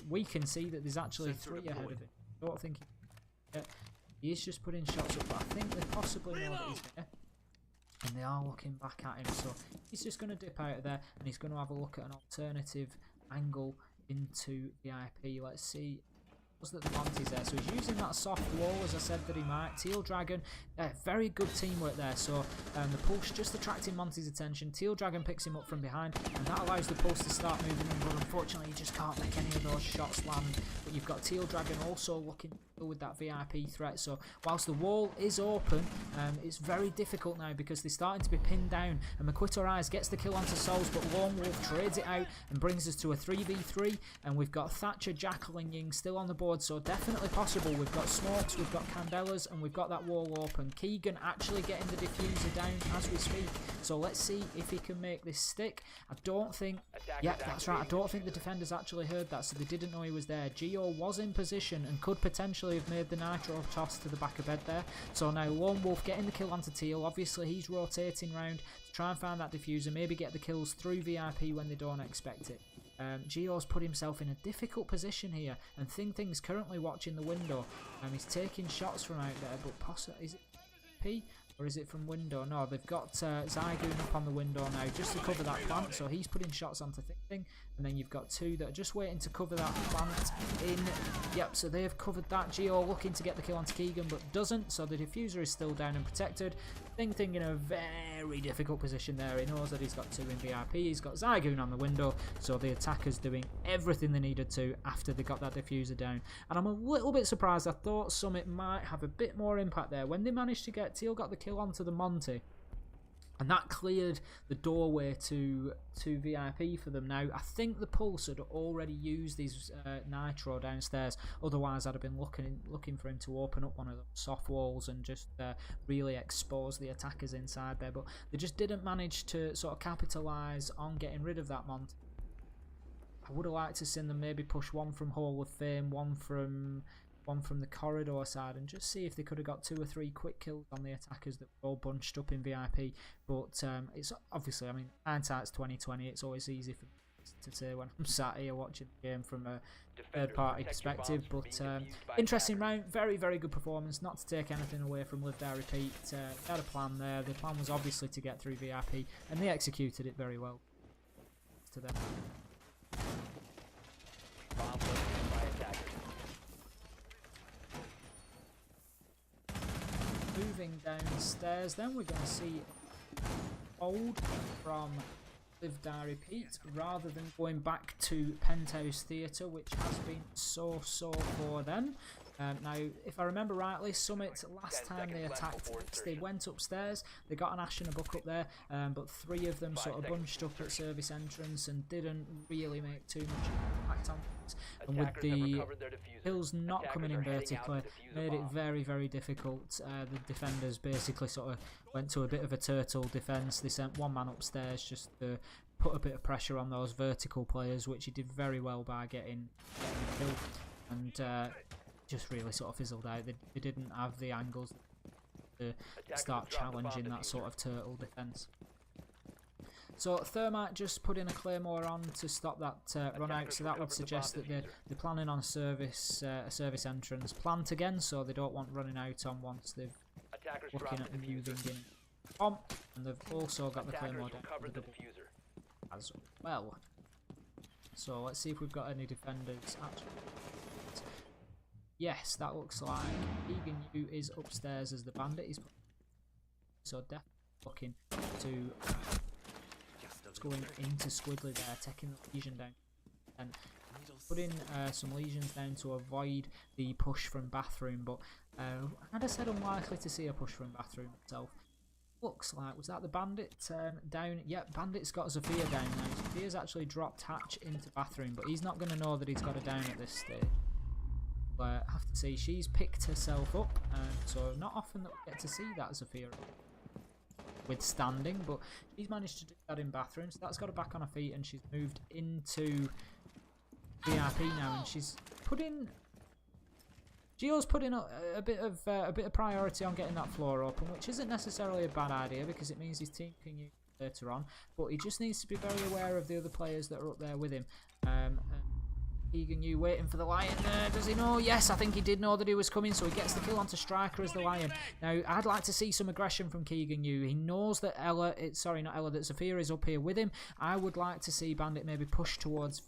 We can see that there's actually 3 ahead of him. I don't think he is just putting shots up, but I think they possibly know that he's there, and they are looking back at him, so he's just going to dip out of there, and he's going to have a look at an alternative angle into VIP. Let's see. That the Monty's there, so he's using that soft wall as I said that he might. Teal Dragon, very good teamwork there, so the Pulse just attracting Monty's attention. Teal Dragon picks him up from behind, and that allows the Pulse to start moving in, but unfortunately you just can't make any of those shots land. But you've got Teal Dragon also looking with that VIP threat, so whilst the wall is open, it's very difficult now because they're starting to be pinned down, and McQuitter Eyes gets the kill onto Souls, but Lone Wolf trades it out and brings us to a 3v3, and we've got Thatcher, Jackal and Ying still on the board, so definitely possible. We've got smokes, we've got candelas, and we've got that wall open. Keegan actually getting the diffuser down as we speak, so let's see if he can make this stick. I don't think, yeah, that's right, I don't think the defenders actually heard that, so they didn't know he was there. Geo was in position and could potentially have made the nitro toss to the back of bed there, so now Lone Wolf getting the kill onto Teal. Obviously he's rotating round to try and find that diffuser, maybe get the kills through VIP when they don't expect it. Geo's put himself in a difficult position here, and Thing's currently watching the window, and he's taking shots from out there, but possibly, is it P? Or is it from window? No, they've got Zygoon up on the window now just to cover that plant. So he's putting shots onto Thing. And then you've got 2 that are just waiting to cover that plant in. Yep, so they've covered that. Geo looking to get the kill onto Keegan, but doesn't. So the diffuser is still down and protected. Thing in a very difficult position there. He knows that he's got 2 in VIP. He's got Zygoon on the window. So the attacker's doing everything they needed to after they got that diffuser down. And I'm a little bit surprised. I thought Summit might have a bit more impact there. When they managed to get... Teal got the kill onto the Monty. And that cleared the doorway to VIP for them. Now, I think the Pulse had already used his Nitro downstairs. Otherwise, I'd have been looking for him to open up one of the soft walls and just really expose the attackers inside there. But they just didn't manage to sort of capitalise on getting rid of that Monty. I would have liked to seen them maybe push one from Hall of Fame, one from the corridor side, and just see if they could have got 2 or 3 quick kills on the attackers that were all bunched up in VIP. But it's obviously, I mean, hindsight's 2020. It's always easy for me to say when I'm sat here watching the game from a third-party perspective. But interesting round, very, very good performance. Not to take anything away from Live Die Repeat. They had a plan there. The plan was obviously to get through VIP, and they executed it very well. To them. Moving downstairs, then we're going to see Old from Live Die Repeat rather than going back to Penthouse Theatre, which has been so for them. Now, if I remember rightly, Summit, last time they attacked, they went upstairs, they got an Ash and a Buck up there, but 3 of them sort of bunched up at service entrance and didn't really make too much impact on things. And with the hills not coming in vertically, made it very, very difficult. The defenders basically sort of went to a bit of a turtle defence. They sent 1 man upstairs just to put a bit of pressure on those vertical players, which he did very well by getting the kill. And just really sort of fizzled out. They didn't have the angles to start challenging that sort of turtle defence. So Thermite just put in a Claymore on to stop that run out, so that would suggest that they're planning on a service entrance plant again, so they don't want running out on once they've looking at moving in on. And they've also got the Claymore down for the double as well. So let's see if we've got any defenders actually. Yes, that looks like Egan Yu is upstairs as the bandit. He's so definitely looking to going into Squiddly there, taking the Legion down and putting some Legions down to avoid the push from Bathroom. But I'd have said unlikely to see a push from Bathroom itself. Looks like, was that the Bandit down? Yep, Bandit's got Zafir down now. Zafir's actually dropped Hatch into Bathroom, but he's not going to know that he's got her down at this stage. I have to say, she's picked herself up, so not often that we get to see that Zafir withstanding, but she's managed to do that in Bathroom, so that's got her back on her feet, and she's moved into VIP now, and she's putting... Gio's putting a bit of priority on getting that floor open, which isn't necessarily a bad idea because it means his team can use it later on, but he just needs to be very aware of the other players that are up there with him. Egan Yu waiting for the Lion there. Does he know? Yes, I think he did know that he was coming, so he gets the kill onto Striker as the Lion. Now, I'd like to see some aggression from Keegan Yu. He knows that that Zafir is up here with him. I would like to see Bandit maybe push towards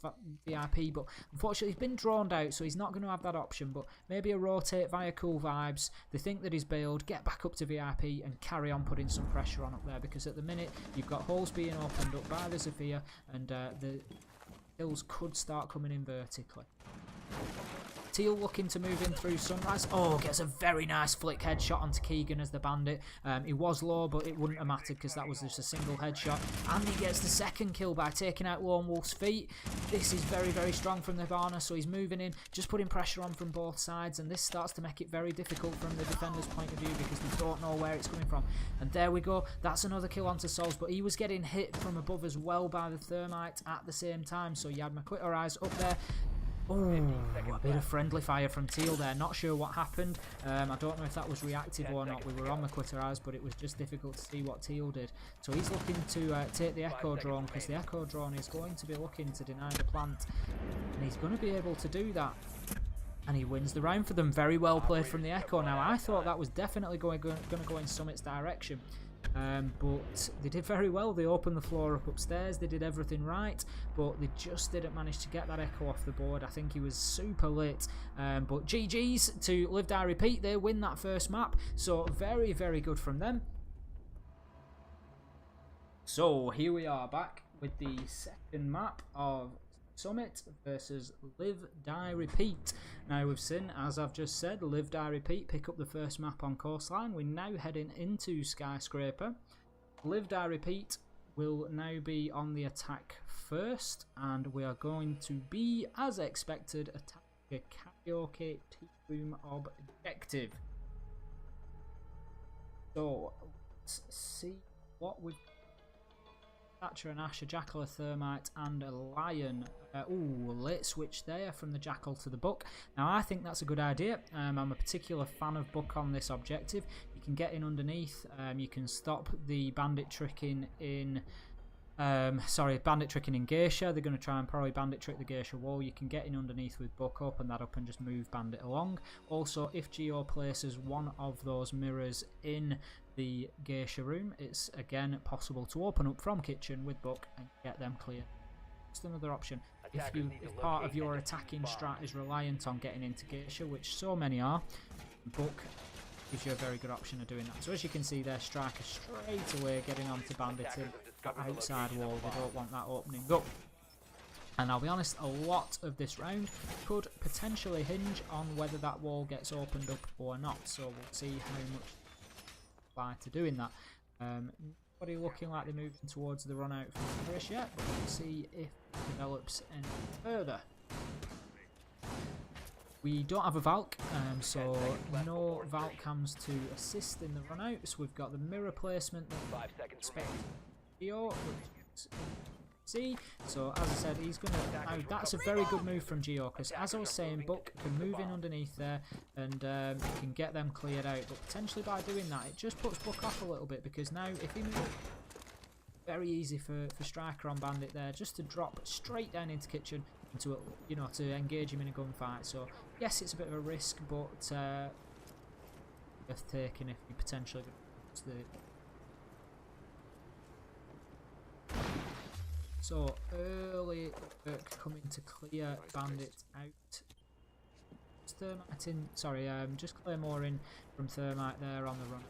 VIP, but unfortunately he's been drawn out, so he's not going to have that option, but maybe a rotate via Cool Vibes. They think that he's bailed, get back up to VIP and carry on putting some pressure on up there, because at the minute you've got holes being opened up by the Zafir, and the hills could start coming in vertically. Teal looking to move in through Sunrise. Oh, gets a very nice flick headshot onto Keegan as the Bandit. He was low, but it wouldn't have mattered because that was just a single headshot. And he gets the second kill by taking out Lone Wolf's feet. This is very, very strong from Nirvana, so he's moving in, just putting pressure on from both sides, and this starts to make it very difficult from the defender's point of view because they don't know where it's coming from. And there we go. That's another kill onto Souls, but he was getting hit from above as well by the Thermite at the same time, so you had McQuitter Eyes up there. Oh, a bit of friendly fire from Teal there. Not sure what happened. I don't know if that was reactive or not. We were on the Quitter Eyes, but it was just difficult to see what Teal did. So he's looking to take the Echo Drone, because the Echo Drone is going to be looking to deny the plant. And he's going to be able to do that. And he wins the round for them. Very well played from the Echo. Now, I thought that was definitely going to go in Summit's direction. But they did very well. They opened the floor up upstairs. They did everything right. But they just didn't manage to get that Echo off the board. I think he was super late. But GG's to Live Die Repeat. They win that first map. So very, very good from them. So here we are back with the second map of Summit versus Live Die Repeat. Now we've seen, as I've just said, Live Die Repeat pick up the first map on Coastline. We're now heading into Skyscraper. Live Die Repeat will now be on the attack first, and we are going to be, as expected, attacking the Karaoke Tea Room objective. So let's see what we've Thatcher and Ash, a Jackal, a Thermite and a Lion. Ooh, late switch there from the Jackal to the Buck. Now I think that's a good idea. I'm a particular fan of Buck on this objective. You can get in underneath, you can stop the bandit tricking in bandit tricking in Geisha. They're going to try and probably bandit trick the Geisha wall. You can get in underneath with Buck, open that up and just move bandit along. Also, if Geo places one of those mirrors in the Geisha room, it's again possible to open up from kitchen with Buck and get them clear. Just another option. If part of your attacking strat is reliant on getting into Geisha, which so many are, Buck gives you a very good option of doing that. So as you can see there, Striker straight away getting onto bandits outside wall. They don't want that opening up. And I'll be honest, a lot of this round could potentially hinge on whether that wall gets opened up or not. So we'll see how much apply to doing that. Nobody looking like they're moving towards the run out from Chris yet, but we'll see if it develops any further. We don't have a Valk, so no Valk cams to assist in the run out. So we've got the mirror placement that we expect Geo, see. So as I said, he's going to. Now that's a very good move from Geo, because as I was saying, Buck can move in underneath there and can get them cleared out. But potentially by doing that, it just puts Buck off a little bit, because now if he moves, very easy for Striker on bandit there, just to drop straight down into kitchen, into to engage him in a gunfight. So yes, it's a bit of a risk, but worth taking if you potentially lose the. So early work coming to clear bandit out. Thermite in, sorry, just Claymore in from Thermite there on the run.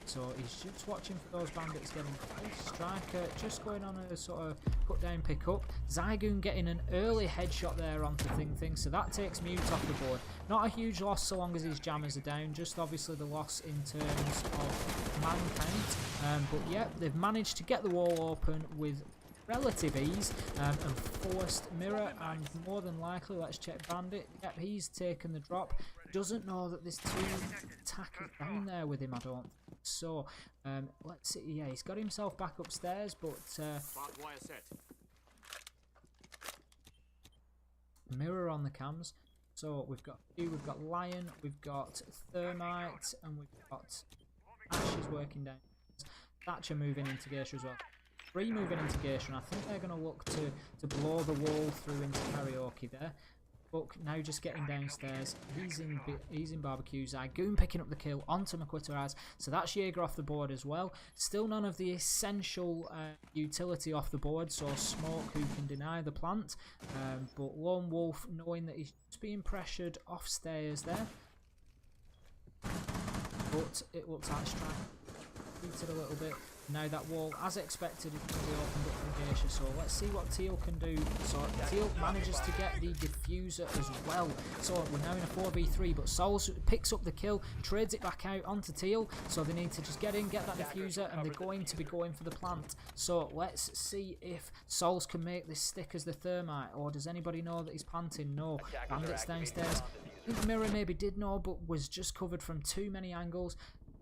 So he's just watching for those bandits getting close. Striker just going on a sort of cut down pick up. Zygoon getting an early headshot there onto Thing, so that takes Mute off the board. Not a huge loss so long as his jammers are down, just obviously the loss in terms of man count. But yeah, they've managed to get the wall open with relative ease and forced mirror, and more than likely, let's check bandit. Yep, he's taken the drop. Doesn't know that there's two attackers down there with him, I don't think. So let's see. Yeah, he's got himself back upstairs, but mirror on the cams. So we've got Lion, we've got Thermite, and we've got Ash is working down. Thatcher moving into Geisha as well. 3 moving into Geisha, and I think they're going to look to blow the wall through into Karaoke there. Buck now just getting downstairs. He's in barbecue. Zygoon picking up the kill onto Maquitteraz. So that's Jaeger off the board as well. Still none of the essential utility off the board. So Smoke, who can deny the plant. But Lone Wolf, knowing that he's just being pressured off stairs there. But it looks like Strike beat it a little bit. Now that wall, as expected, is going to be opened up from Geisha, so let's see what Teal can do. So Teal manages to get the diffuser as well. So we're now in a 4v3, but Souls picks up the kill, trades it back out onto Teal, so they need to just get in, get that diffuser, and they're going to be going for the plant. So let's see if Souls can make this stick as the Thermite, or does anybody know that he's planting? No. Bandits downstairs. I think Mirror maybe did know, but was just covered from too many angles.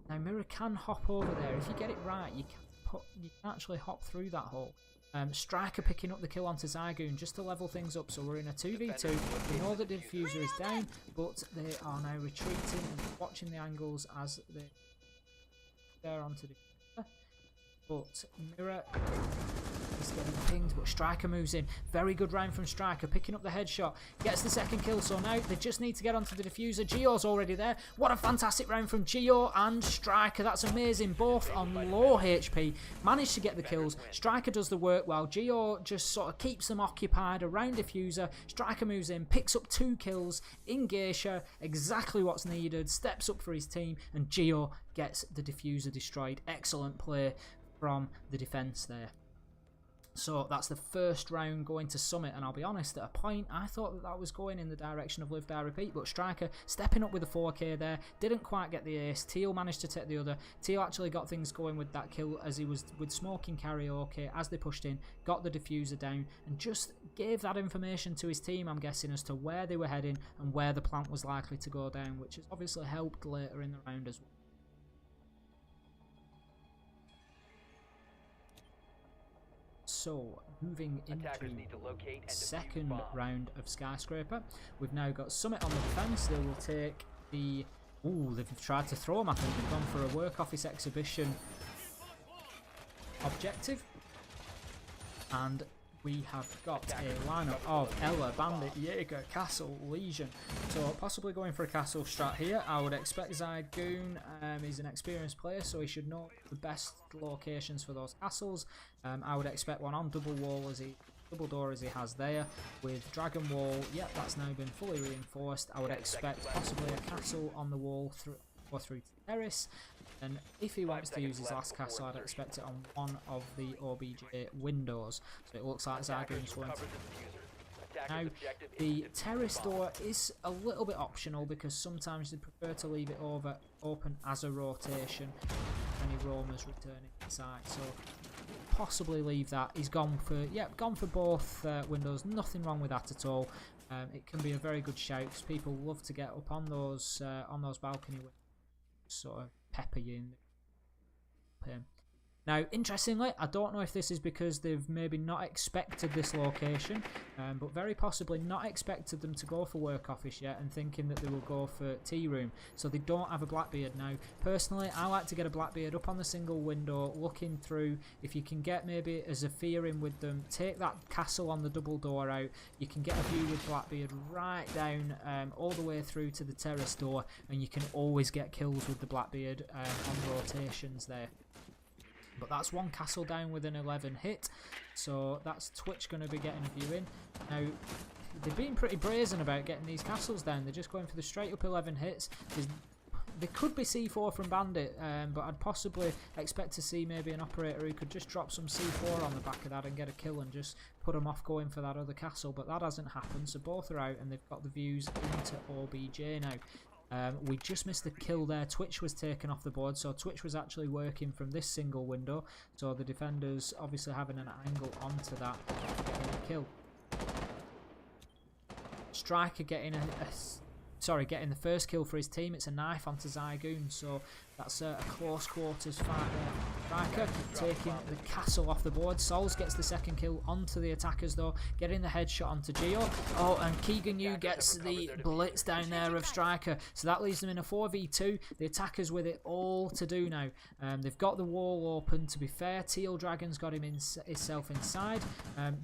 Now Mirror can hop over there. If you get it right, you can actually hop through that hole. Striker picking up the kill onto Zygoon just to level things up. So we're in a 2v2. We know that the diffuser is down, but they are now retreating and watching the angles as they're onto the diffuser. But Mirror He's getting pinged, but Striker moves in. Very good round from Striker, picking up the headshot. Gets the second kill, so now they just need to get onto the diffuser. Geo's already there. What a fantastic round from Geo and Striker. That's amazing. Both on low HP. Managed to get the kills. Striker does the work while Geo just sort of keeps them occupied around diffuser. Striker moves in, picks up 2 kills in Geisha. Exactly what's needed. Steps up for his team, and Geo gets the diffuser destroyed. Excellent play from the defense there. So that's the first round going to Summit, and I'll be honest, at a point I thought that was going in the direction of Live Die Repeat, but Striker stepping up with the 4K there, didn't quite get the ace. Teal managed to take the other. Teal actually got things going with that kill as he was with Smoking Karaoke as they pushed in, got the diffuser down, and just gave that information to his team, I'm guessing, as to where they were heading and where the plant was likely to go down, which has obviously helped later in the round as well. So, moving into the second round of Skyscraper, we've now got Summit on the defence. They will take the... Ooh, they've tried to throw him. I think they've gone for a work office exhibition objective. And we have got a lineup of Ella, Bandit, Jaeger, Castle, Legion. So possibly going for a Castle strat here. I would expect Zygoon. He's an experienced player, so he should know the best locations for those castles. I would expect one on double door as he has there, with Dragon Wall. Yep, that's now been fully reinforced. I would expect possibly a castle on the wall through to terrace. And if he wants to use his last castle, I'd expect it on one of the OBJ windows. So it looks like Zygoon's going to... Now, the terrace door is a little bit optional because sometimes they prefer to leave it open as a rotation when any roamers returning inside. So possibly leave that. He's gone for both windows. Nothing wrong with that at all. It can be a very good shout because people love to get up on those balcony windows, sort of pepper you in. Now, interestingly, I don't know if this is because they've maybe not expected this location, but very possibly not expected them to go for work office yet and thinking that they will go for tea room. So they don't have a Blackbeard now. Personally, I like to get a Blackbeard up on the single window, looking through. If you can get maybe a Zephyr in with them, take that castle on the double door out. You can get a view with Blackbeard right down all the way through to the terrace door, and you can always get kills with the Blackbeard on rotations there. But that's one castle down with an 11 hit, so that's Twitch going to be getting a view in. Now, they've been pretty brazen about getting these castles down. They're just going for the straight up 11 hits. There could be C4 from Bandit, but I'd possibly expect to see maybe an operator who could just drop some C4 on the back of that and get a kill and just put them off going for that other castle, but that hasn't happened, so both are out and they've got the views into OBJ now. We just missed the kill there. Twitch was taken off the board, so Twitch was actually working from this single window, so the defenders obviously having an angle onto that, getting a kill. Striker getting getting the first kill for his team. It's a knife onto Zygoon, so that's a close quarters fight there. Striker taking the castle off the board. Sols gets the second kill onto the attackers though, getting the headshot onto Geo. Oh, and Keegan Yu gets the blitz down there of Striker, so that leaves them in a 4v2. The attackers with it all to do now. They've got the wall open. To be fair, Teal Dragon's got himself inside.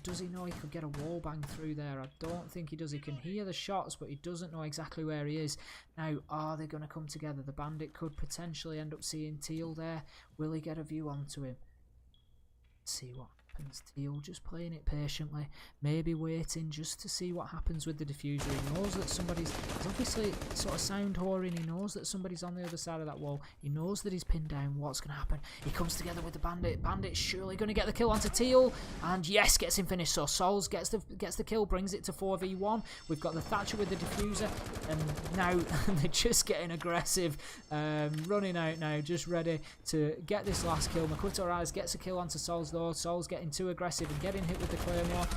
Does he know he could get a wall bang through there? I don't think he does. He can hear the shots, but he doesn't know exactly where he is. Now, are they going to come together? The Bandit could potentially end up seeing Teal there. Will he get a view onto him? Let's see what happens. Teal just playing it patiently, maybe waiting just to see what happens with the diffuser. He knows that he's obviously sort of sound whoring. He knows that somebody's on the other side of that wall. He knows that he's pinned down. What's going to happen? He comes together with the Bandit. Bandit's surely going to get the kill onto Teal, and yes, gets him finished. So Sols gets the kill, brings it to 4v1. We've got the Thatcher with the diffuser, and now they're just getting aggressive, running out now, just ready to get this last kill. Makoto Rise gets a kill onto Sols though. Sols getting too aggressive and getting hit with the Claymore.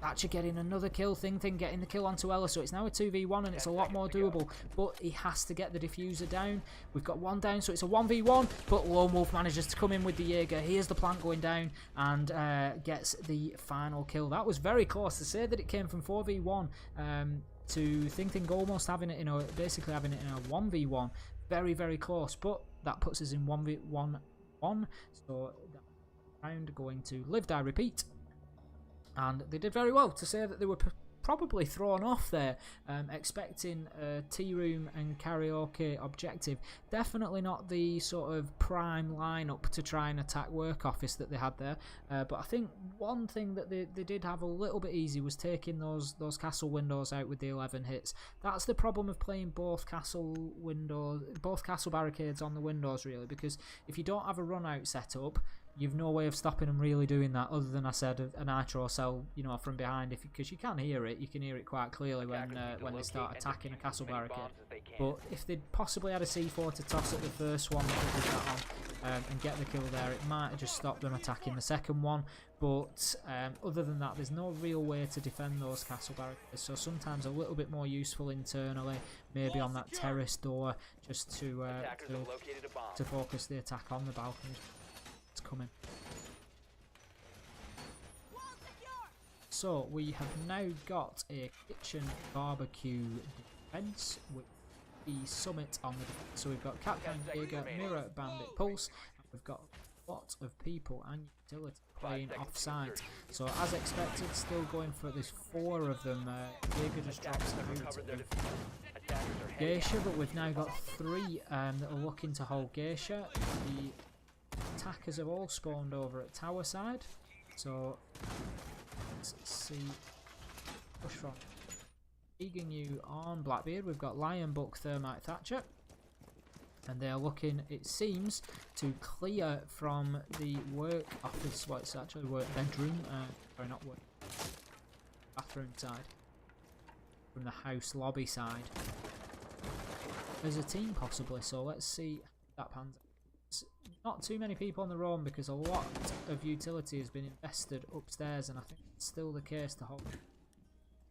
Thatcher getting another kill. Thing getting the kill onto Ella, so it's now a 2v1 and it's a lot more doable, but he has to get the diffuser down. We've got one down, so it's a 1v1, but Lone Wolf manages to come in with the Jaeger. Here's the plant going down and gets the final kill. That was very close. To say that it came from 4v1 to Thing almost having it in basically having it in a 1v1, very close, but that puts us in 1v1, so round going to Live Die Repeat, and they did very well. To say that they were probably thrown off there, expecting a tea room and karaoke objective. Definitely not the sort of prime lineup to try and attack work office that they had there, but I think one thing that they did have a little bit easy was taking those castle windows out with the 11 hits. That's the problem of playing both castle barricades on the windows, really, because if you don't have a run out set up, you've no way of stopping them really doing that, other than, I said, a nitro cell, you know, from behind, because you can hear it. You can hear it quite clearly when they start attacking a castle barricade. But if they'd possibly had a C4 to toss at the first one that they did that on, and get the kill there, it might have just stopped them attacking the second one. But other than that, there's no real way to defend those castle barricades, so sometimes a little bit more useful internally, maybe on that terrace door, just to focus the attack on the balcony. It's coming. So we have now got a kitchen barbecue defense with the Summit on the defense. So we've got Captain Jaeger, Mirror, Bandit, Pulse, and we've got a lot of people and utility playing off-site. So as expected, still going for this 4 of them. Jaeger just drops out of Geisha, but we've now got 3 that are looking to hold Geisha. The attackers have all spawned over at tower side, so let's see. Push from Egan you on Blackbeard. We've got Lion, Buck, Thermite, Thatcher, and they are looking, it seems, to clear from the work office. Well, it's actually work bedroom, sorry, not work, bathroom side, from the house lobby side. There's a team possibly, so let's see how that pans out. Not too many people on the roam because a lot of utility has been invested upstairs, and I think it's still the case to hold.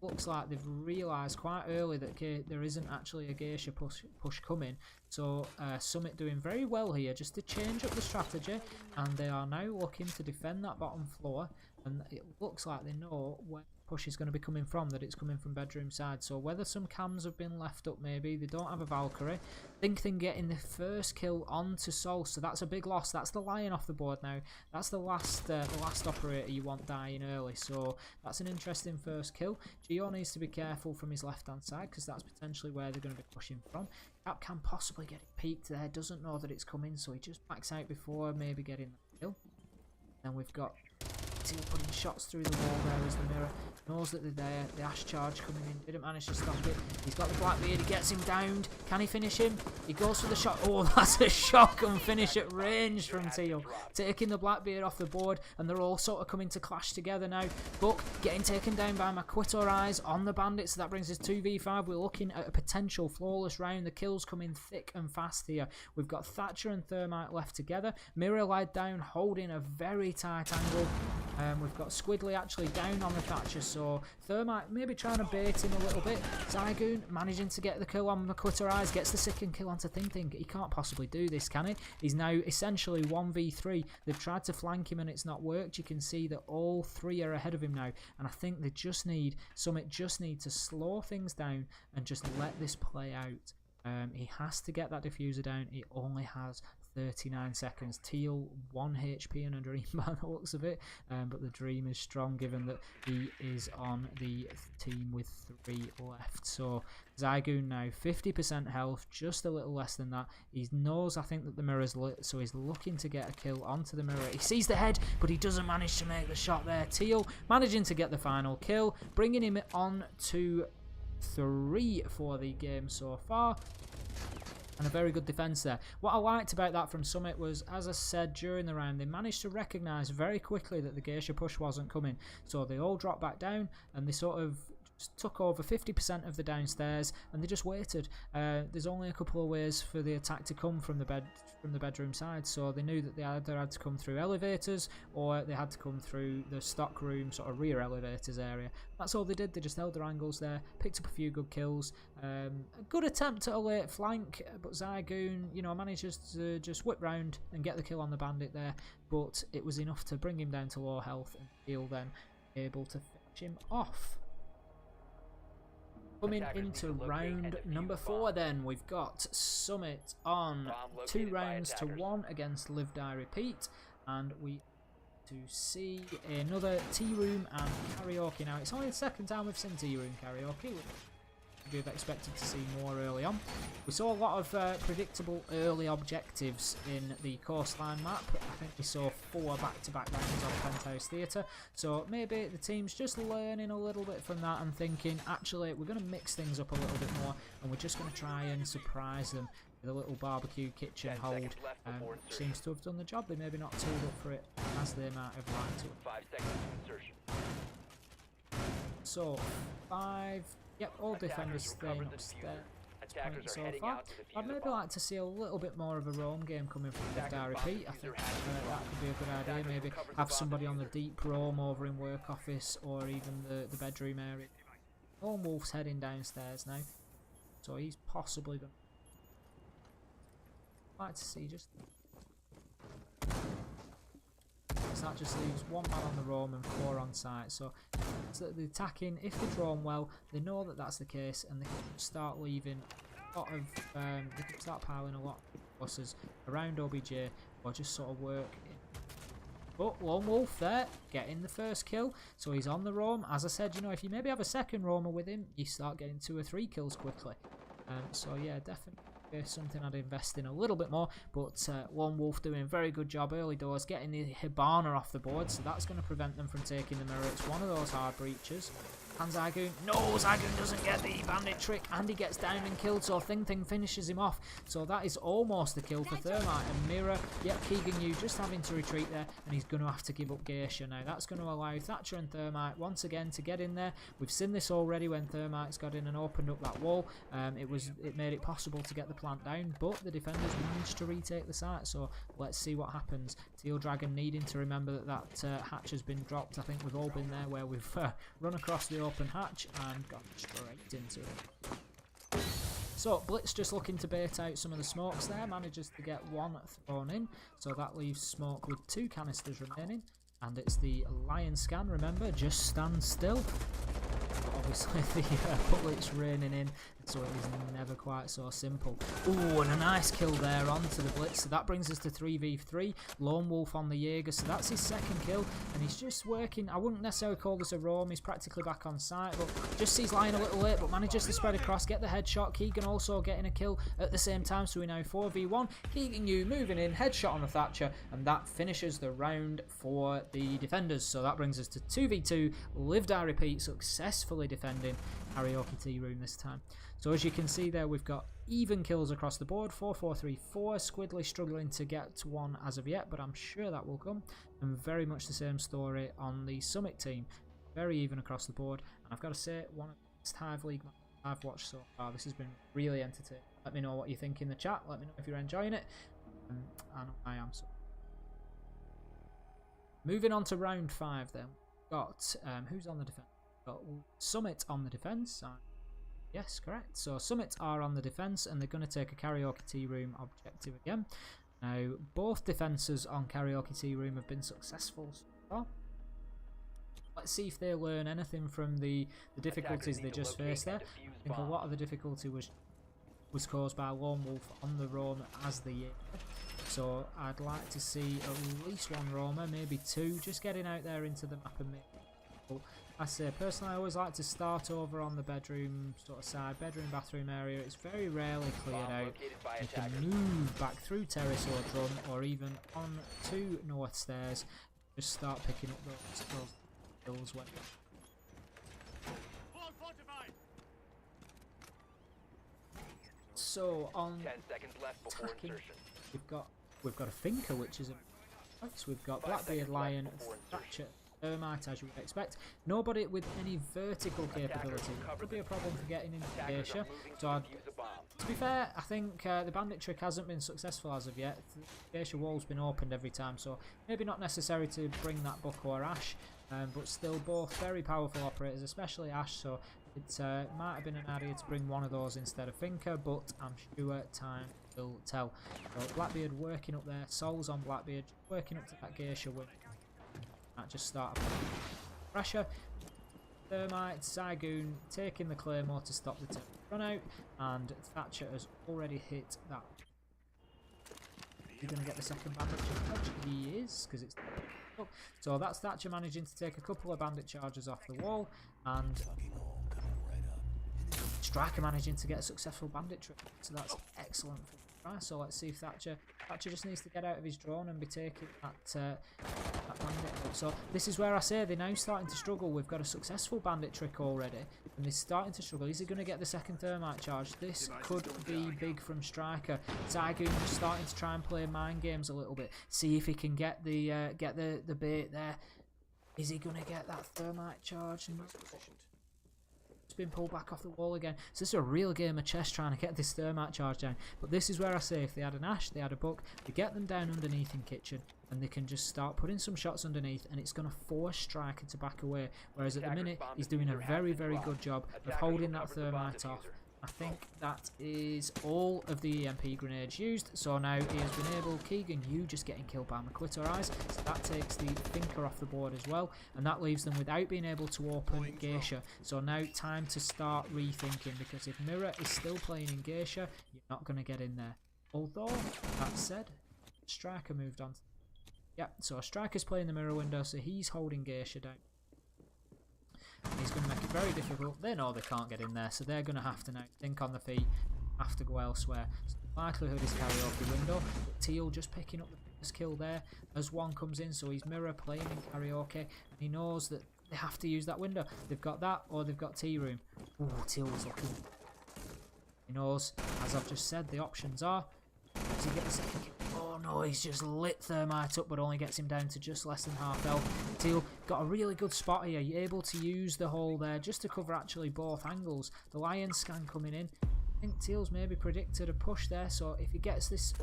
Looks like they've realised quite early that there isn't actually a Geisha push coming, so Summit doing very well here just to change up the strategy, and they are now looking to defend that bottom floor, and it looks like they know where push is going to be coming from, that it's coming from bedroom side. So whether some cams have been left up, maybe they don't have a Valkyrie. Think they're getting the first kill onto Sol, so that's a big loss. That's the Lion off the board now. That's the last operator you want dying early, so that's an interesting first kill. Geo needs to be careful from his left hand side because that's potentially where they're going to be pushing from. Cap can possibly get it peeked there, doesn't know that it's coming, so he just backs out before maybe getting the kill. Then we've got Teal putting shots through the wall there as the Mirror knows that they're there. The Ash charge coming in, didn't manage to stop it. He's got the Blackbeard, he gets him downed. Can he finish him? He goes for the shot. Oh, that's a shotgun finish at range from Teal, taking the Blackbeard off the board, and they're all sort of coming to clash together now. Buck getting taken down by Maquito Eyes on the Bandit, so that brings us 2v5. We're looking at a potential flawless round. The kills coming thick and fast here. We've got Thatcher and Thermite left together. Mirror lied down, holding a very tight angle. We've got Squidly actually down on the Thatcher, so Thermite maybe trying to bait him a little bit. Zygoon managing to get the kill on the Quitter Eyes, gets the second kill onto Think. He can't possibly do this, can he? He's now essentially 1v3. They've tried to flank him and it's not worked. You can see that all 3 are ahead of him now, and I think they just need, Summit just need to slow things down and just let this play out. He has to get that diffuser down. He only has 39 seconds. Teal 1 HP and a dream by the looks of it, but the dream is strong given that he is on the team with 3 left. So Zygoon now 50% health, just a little less than that. He knows, I think, that the Mirror's lit, so he's looking to get a kill onto the Mirror. He sees the head, but he doesn't manage to make the shot there. Teal managing to get the final kill, bringing him on to 3 for the game so far. And a very good defence there. What I liked about that from Summit was, as I said during the round, they managed to recognise very quickly that the Geisha push wasn't coming. So they all dropped back down and they sort of just took over 50% of the downstairs and they just waited. There's only a couple of ways for the attack to come from the bedroom side, so they knew that they either had to come through elevators or they had to come through the stock room, sort of rear elevators area. That's all they did. They just held their angles there, picked up a few good kills. A good attempt at a late flank, but Zygoon, you know, manages to just whip round and get the kill on the Bandit there, but it was enough to bring him down to low health and Teal then able to finish him off. Coming into round number 4 then, we've got Summit on 2 rounds to 1 against Live Die Repeat, and we to see another tea room and karaoke. Now, it's only the second time we've seen tea room karaoke. We'd have expected to see more early on. We saw a lot of predictable early objectives in the coastline map. I think we saw 4 back-to-back rounds on Penthouse Theatre. So maybe the team's just learning a little bit from that and thinking, actually, we're going to mix things up a little bit more and we're just going to try and surprise them with a little barbecue kitchen hold. Seems to have done the job. They maybe not tooled up for it as they might have liked to. 5 seconds to insertion. So, 5... Yep, all defenders staying upstairs so far. I'd maybe like to see a little bit more of a roam game coming from Lift I Repeat. I think that could be a good idea. Maybe have somebody on the deep roam over in work office or even the bedroom area. Lone Wolf's heading downstairs now, so he's possibly going to like to see just... So that just leaves 1 man on the roam and 4 on site. So the attacking, if they drawn well, they know that that's the case, and they can start leaving a lot of, they can start piling a lot of buses around OBJ or just sort of work in. But Lone Wolf there, getting the first kill, so he's on the roam. As I said, you know, if you maybe have a second roamer with him, you start getting 2 or 3 kills quickly. So yeah, definitely something I'd invest in a little bit more, but Lone Wolf doing a very good job early doors, getting the Hibana off the board, so that's going to prevent them from taking the mirror. It's one of those hard breaches. And Zagoon, no, Zagoon doesn't get the bandit trick, and he gets down and killed, so Thing finishes him off. So that is almost the kill for Thermite. And Mirror, yep, Keegan Yu just having to retreat there, and he's going to have to give up Geisha now. That's going to allow Thatcher and Thermite once again to get in there. We've seen this already when Thermite's got in and opened up that wall. It made it possible to get the plant down, but the defenders managed to retake the site, so let's see what happens. Teal Dragon needing to remember that hatch has been dropped. I think we've all been there where we've run across the open hatch and got straight into it. So Blitz just looking to bait out some of the smokes there, manages to get 1 thrown in, so that leaves Smoke with 2 canisters remaining, and it's the Lion scan, remember, just stand still. Obviously the bullets raining in, so it is never quite so simple. Ooh, and a nice kill there onto the Blitz, so that brings us to 3v3. Lone Wolf on the Jaeger, so that's his second kill, and he's just working. I wouldn't necessarily call this a roam, he's practically back on site, but just sees Lion a little late, but manages to spread across, get the headshot. Keegan also getting a kill at the same time, so we now 4v1. Keegan Yu moving in, headshot on the Thatcher, and that finishes the round for the defenders. So that brings us to 2v2. Lived I Repeat, successfully defending Karaoke Tea Room this time. So as you can see there, we've got even kills across the board, 4-4-3-4. Squidly struggling to get to 1 as of yet, but I'm sure that will come. And very much the same story on the Summit team. Very even across the board. And I've got to say, one of the best Hive League matches I've watched so far. This has been really entertaining. Let me know what you think in the chat. Let me know if you're enjoying it. I know I am. So moving on to round 5 then. We've got, who's on the defense? We've got Summit on the defense. Yes, correct. So Summit are on the defense, and they're going to take a Karaoke Tea Room objective again. Now, both defences on Karaoke Tea Room have been successful so far. Let's see if they learn anything from the difficulties they just faced there. I think a lot of the difficulty was caused by Lone Wolf on the roam as the Jaeger. So I'd like to see at least 1 roamer, maybe 2, just getting out there into the map and making it. I say, personally, I always like to start over on the bedroom sort of side, bedroom-bathroom area. It's very rarely cleared out. You can move back through terrace or drum, or even on to north stairs. Just start picking up those kills when. So on 10 seconds left before attacking, insertion. we've got a Finker, which is a nice. We've got Blackbeard, Lion, Thatcher, Thermite, as you would expect. Nobody with any vertical capability. Could be a problem for getting into Geisha. So to be fair, I think the bandit trick hasn't been successful as of yet. The Geisha wall's been opened every time, so maybe not necessary to bring that Buck or Ash, but still both very powerful operators, especially Ash, so it might have been an idea to bring one of those instead of Finker, but I'm sure time will tell. So Blackbeard working up there, Souls on Blackbeard, working up to that Geisha win. That just start pressure. Thermite, Zygoon taking the Claymore to stop the run out, and Thatcher has already hit that. He's going to get the second bandage. He is, because it's up. So that's Thatcher managing to take a couple of bandit charges off the wall, and Striker managing to get a successful bandit trick. So that's excellent for the try. So let's see if Thatcher just needs to get out of his drone and be taking that bandit out. So this is where I say they're now starting to struggle. We've got a successful bandit trick already, and they're starting to struggle. Is he going to get the second thermite charge? This could be big from Striker. Zygoon just starting to try and play mind games a little bit. See if he can get the bait there. Is he going to get that thermite charge? It's been pulled back off the wall again. So this is a real game of chess trying to get this thermite charge down. But this is where I say if they had an Ash, they had a Buck, they get them down underneath in kitchen, and they can just start putting some shots underneath, and it's going to force Striker to back away. Whereas at the minute, he's doing a very, very good job of holding that thermite off. I think that is all of the EMP grenades used. So now he has been able, Keegan, you just getting killed by McQuitter Eyes. So that takes the thinker off the board as well. And that leaves them without being able to open Geisha. So now time to start rethinking, because if Mirror is still playing in Geisha, you're not going to get in there. Although, that said, Striker moved on. Yep, so Striker's playing the mirror window, so he's holding Geisha down. He's going to make it very difficult. They know they can't get in there, so they're going to have to now think on the feet, have to go elsewhere. So the likelihood is karaoke window, but Teal just picking up the first kill there as one comes in, so he's mirror playing in karaoke, and he knows that they have to use that window. They've got that, or they've got tea room. Ooh, Teal was looking. He knows, as I've just said, the options are. Does he get the second kill? Oh no, he's just lit thermite up, but only gets him down to just less than half health. Teal got a really good spot here. You're able to use the hole there just to cover actually both angles. The lion scan coming in. I think Teal's maybe predicted a push there, so if he gets this,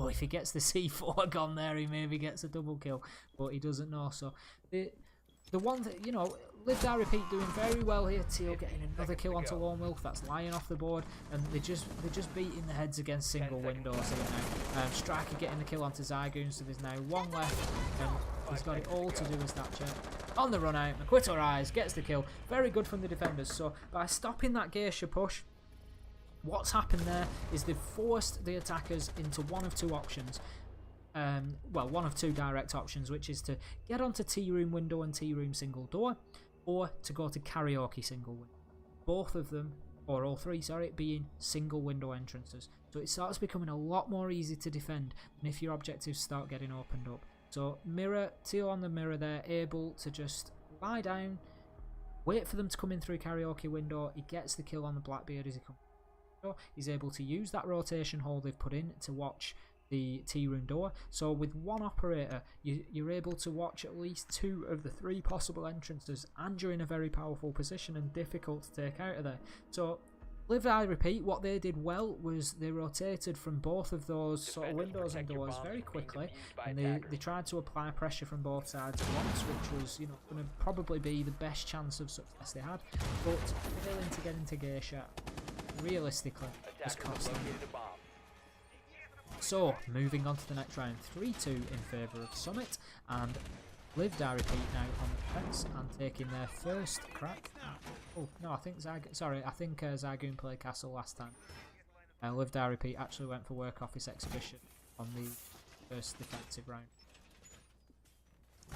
if he gets the C4 gone there, he maybe gets a double kill, but he doesn't know. So the one that, you know, Live Die Repeat doing very well here. Teal getting another kill onto Lone Wolf. That's Lion off the board, and they're just beating the heads against single windows here now. Striker getting the kill onto Zygoon, so there's now one left, and he's got it all to do with Thatcher. On the run out, McQuitter Eyes gets the kill. Very good from the defenders. So by stopping that Geisha push, what's happened there is they've forced the attackers into one of two options. Well, one of two direct options, which is to get onto tea room window and tea room single door, or to go to karaoke single window. Both of them, or all three, sorry, being single window entrances. So it starts becoming a lot more easy to defend than if your objectives start getting opened up. So mirror, Teal on the mirror there, able to just lie down, wait for them to come in through karaoke window. He gets the kill on the Blackbeard as he comes. He's able to use that rotation hole they've put in to watch the tea room door. So with one operator, you're able to watch at least two of the three possible entrances, and you're in a very powerful position and difficult to take out of there. So Live Die Repeat, what they did well was they rotated from both of those sort of windows and doors very quickly, and they tried to apply pressure from both sides at once, which was, you know, going to probably be the best chance of success they had. But failing to get into Geisha realistically has cost them. So, moving on to the next round, 3-2 in favour of Summit, and Live Die Repeat now on the defence and taking their first crack at, oh no, I think Zygoon played Castle last time. Live Die Repeat actually went for Work Office Exhibition on the first defensive round.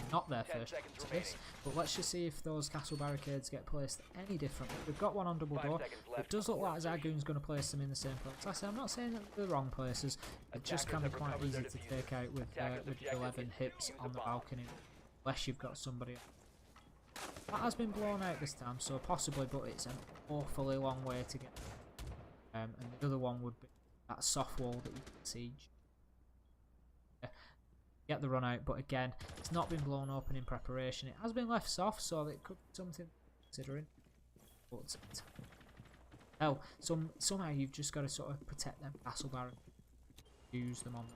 Not their first to this, but let's just see if those castle barricades get placed any differently. We've got one on double door. It does look like Zygoon's going to place them in the same place. I'm not saying that they're the wrong places. It just can be quite easy to take out with 11 hips on the balcony, unless you've got somebody. That has been blown out this time, so possibly, but it's an awfully long way to get. And the other one would be that soft wall that you can siege. Get the run out, but again, it's not been blown open in preparation. It has been left soft, so it could be something considering. But hell, somehow you've just got to sort of protect them castle barracks, use them on them.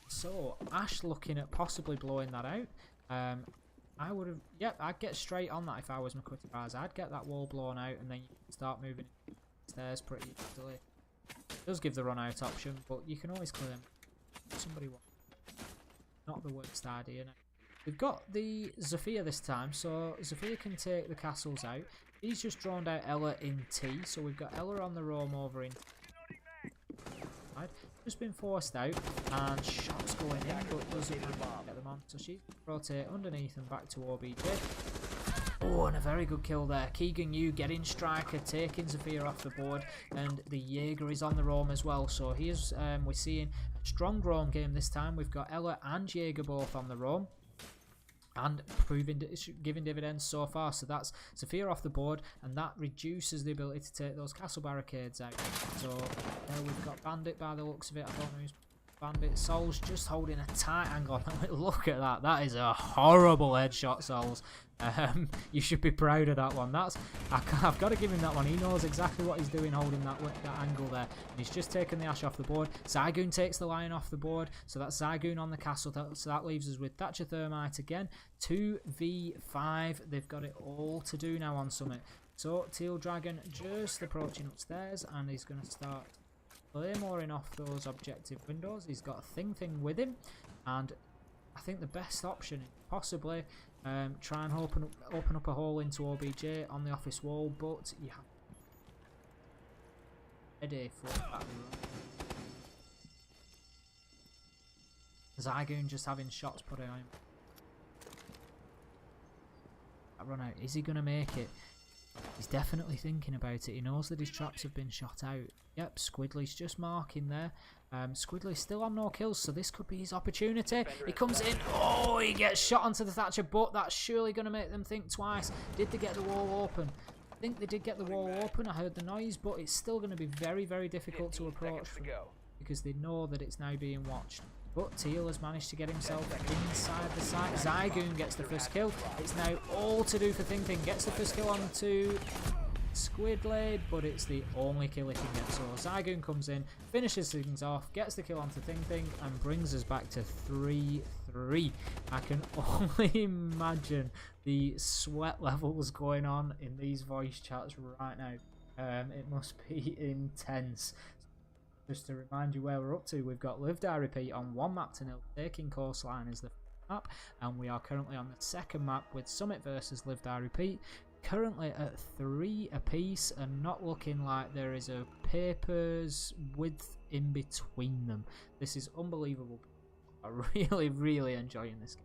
So Ash looking at possibly blowing that out. I would have, yep, I'd get straight on that if I was McQuitter Eyes. I'd get that wall blown out, and then you can start moving stairs pretty easily. It does give the run out option, but you can always claim somebody wants. Not the worst idea now. We've got the Zafir this time, so Zafir can take the castles out. He's just drawn out Ella in T, so we've got Ella on the roam over in T. just been forced out, and shots going in, but doesn't get them on. So she rotate underneath and back to OBJ. Oh, and a very good kill there. Keegan Yu getting Striker, taking Zafir off the board, and the Jaeger is on the roam as well. So here's we're seeing a strong roam game this time. We've got Ella and Jaeger both on the roam, and giving dividends so far. So that's Zafir off the board, and that reduces the ability to take those castle barricades out. So we've got Bandit by the looks of it. I don't know who's Bandit. Sol's just holding a tight angle. Look at that. That is a horrible headshot, Sols. You should be proud of that one. I've got to give him that one. He knows exactly what he's doing holding that angle there. And he's just taken the Ash off the board. Zygoon takes the Lion off the board. So that's Zygoon on the castle. So that leaves us with Thatcher Thermite again. 2v5. They've got it all to do now on Summit. So Teal Dragon just approaching upstairs, and he's going to start claymoring off those objective windows. He's got a thing with him, and I think the best option is possibly try and open up a hole into OBJ on the office wall, but you have ready for that run. Zygoon just having shots put on him. That run out, is he going to make it? He's definitely thinking about it. He knows that his traps have been shot out. Yep, Squidly's just marking there. Squidly's still on no kills, so this could be his opportunity. He comes in. Oh, he gets shot onto the Thatcher, but that's surely going to make them think twice. Did they get the wall open? I think they did get the wall open. I heard the noise, but it's still going to be very, very difficult to approach from, because they know that it's now being watched. But Teal has managed to get himself inside the site. Zygoon gets the first kill. It's now all to do for Thing. Gets the first kill onto Squidly, but it's the only kill he can get. So Zygoon comes in, finishes things off, gets the kill onto Thing, and brings us back to 3-3. I can only imagine the sweat levels going on in these voice chats right now. It must be intense. Just to remind you where we're up to, we've got Live Die Repeat on 1 map to 0. Taking Coastline is the map, and we are currently on the second map with Summit versus Live Die Repeat. Currently at 3 apiece, and not looking like there is a paper's width in between them. This is unbelievable. I'm really enjoying this game.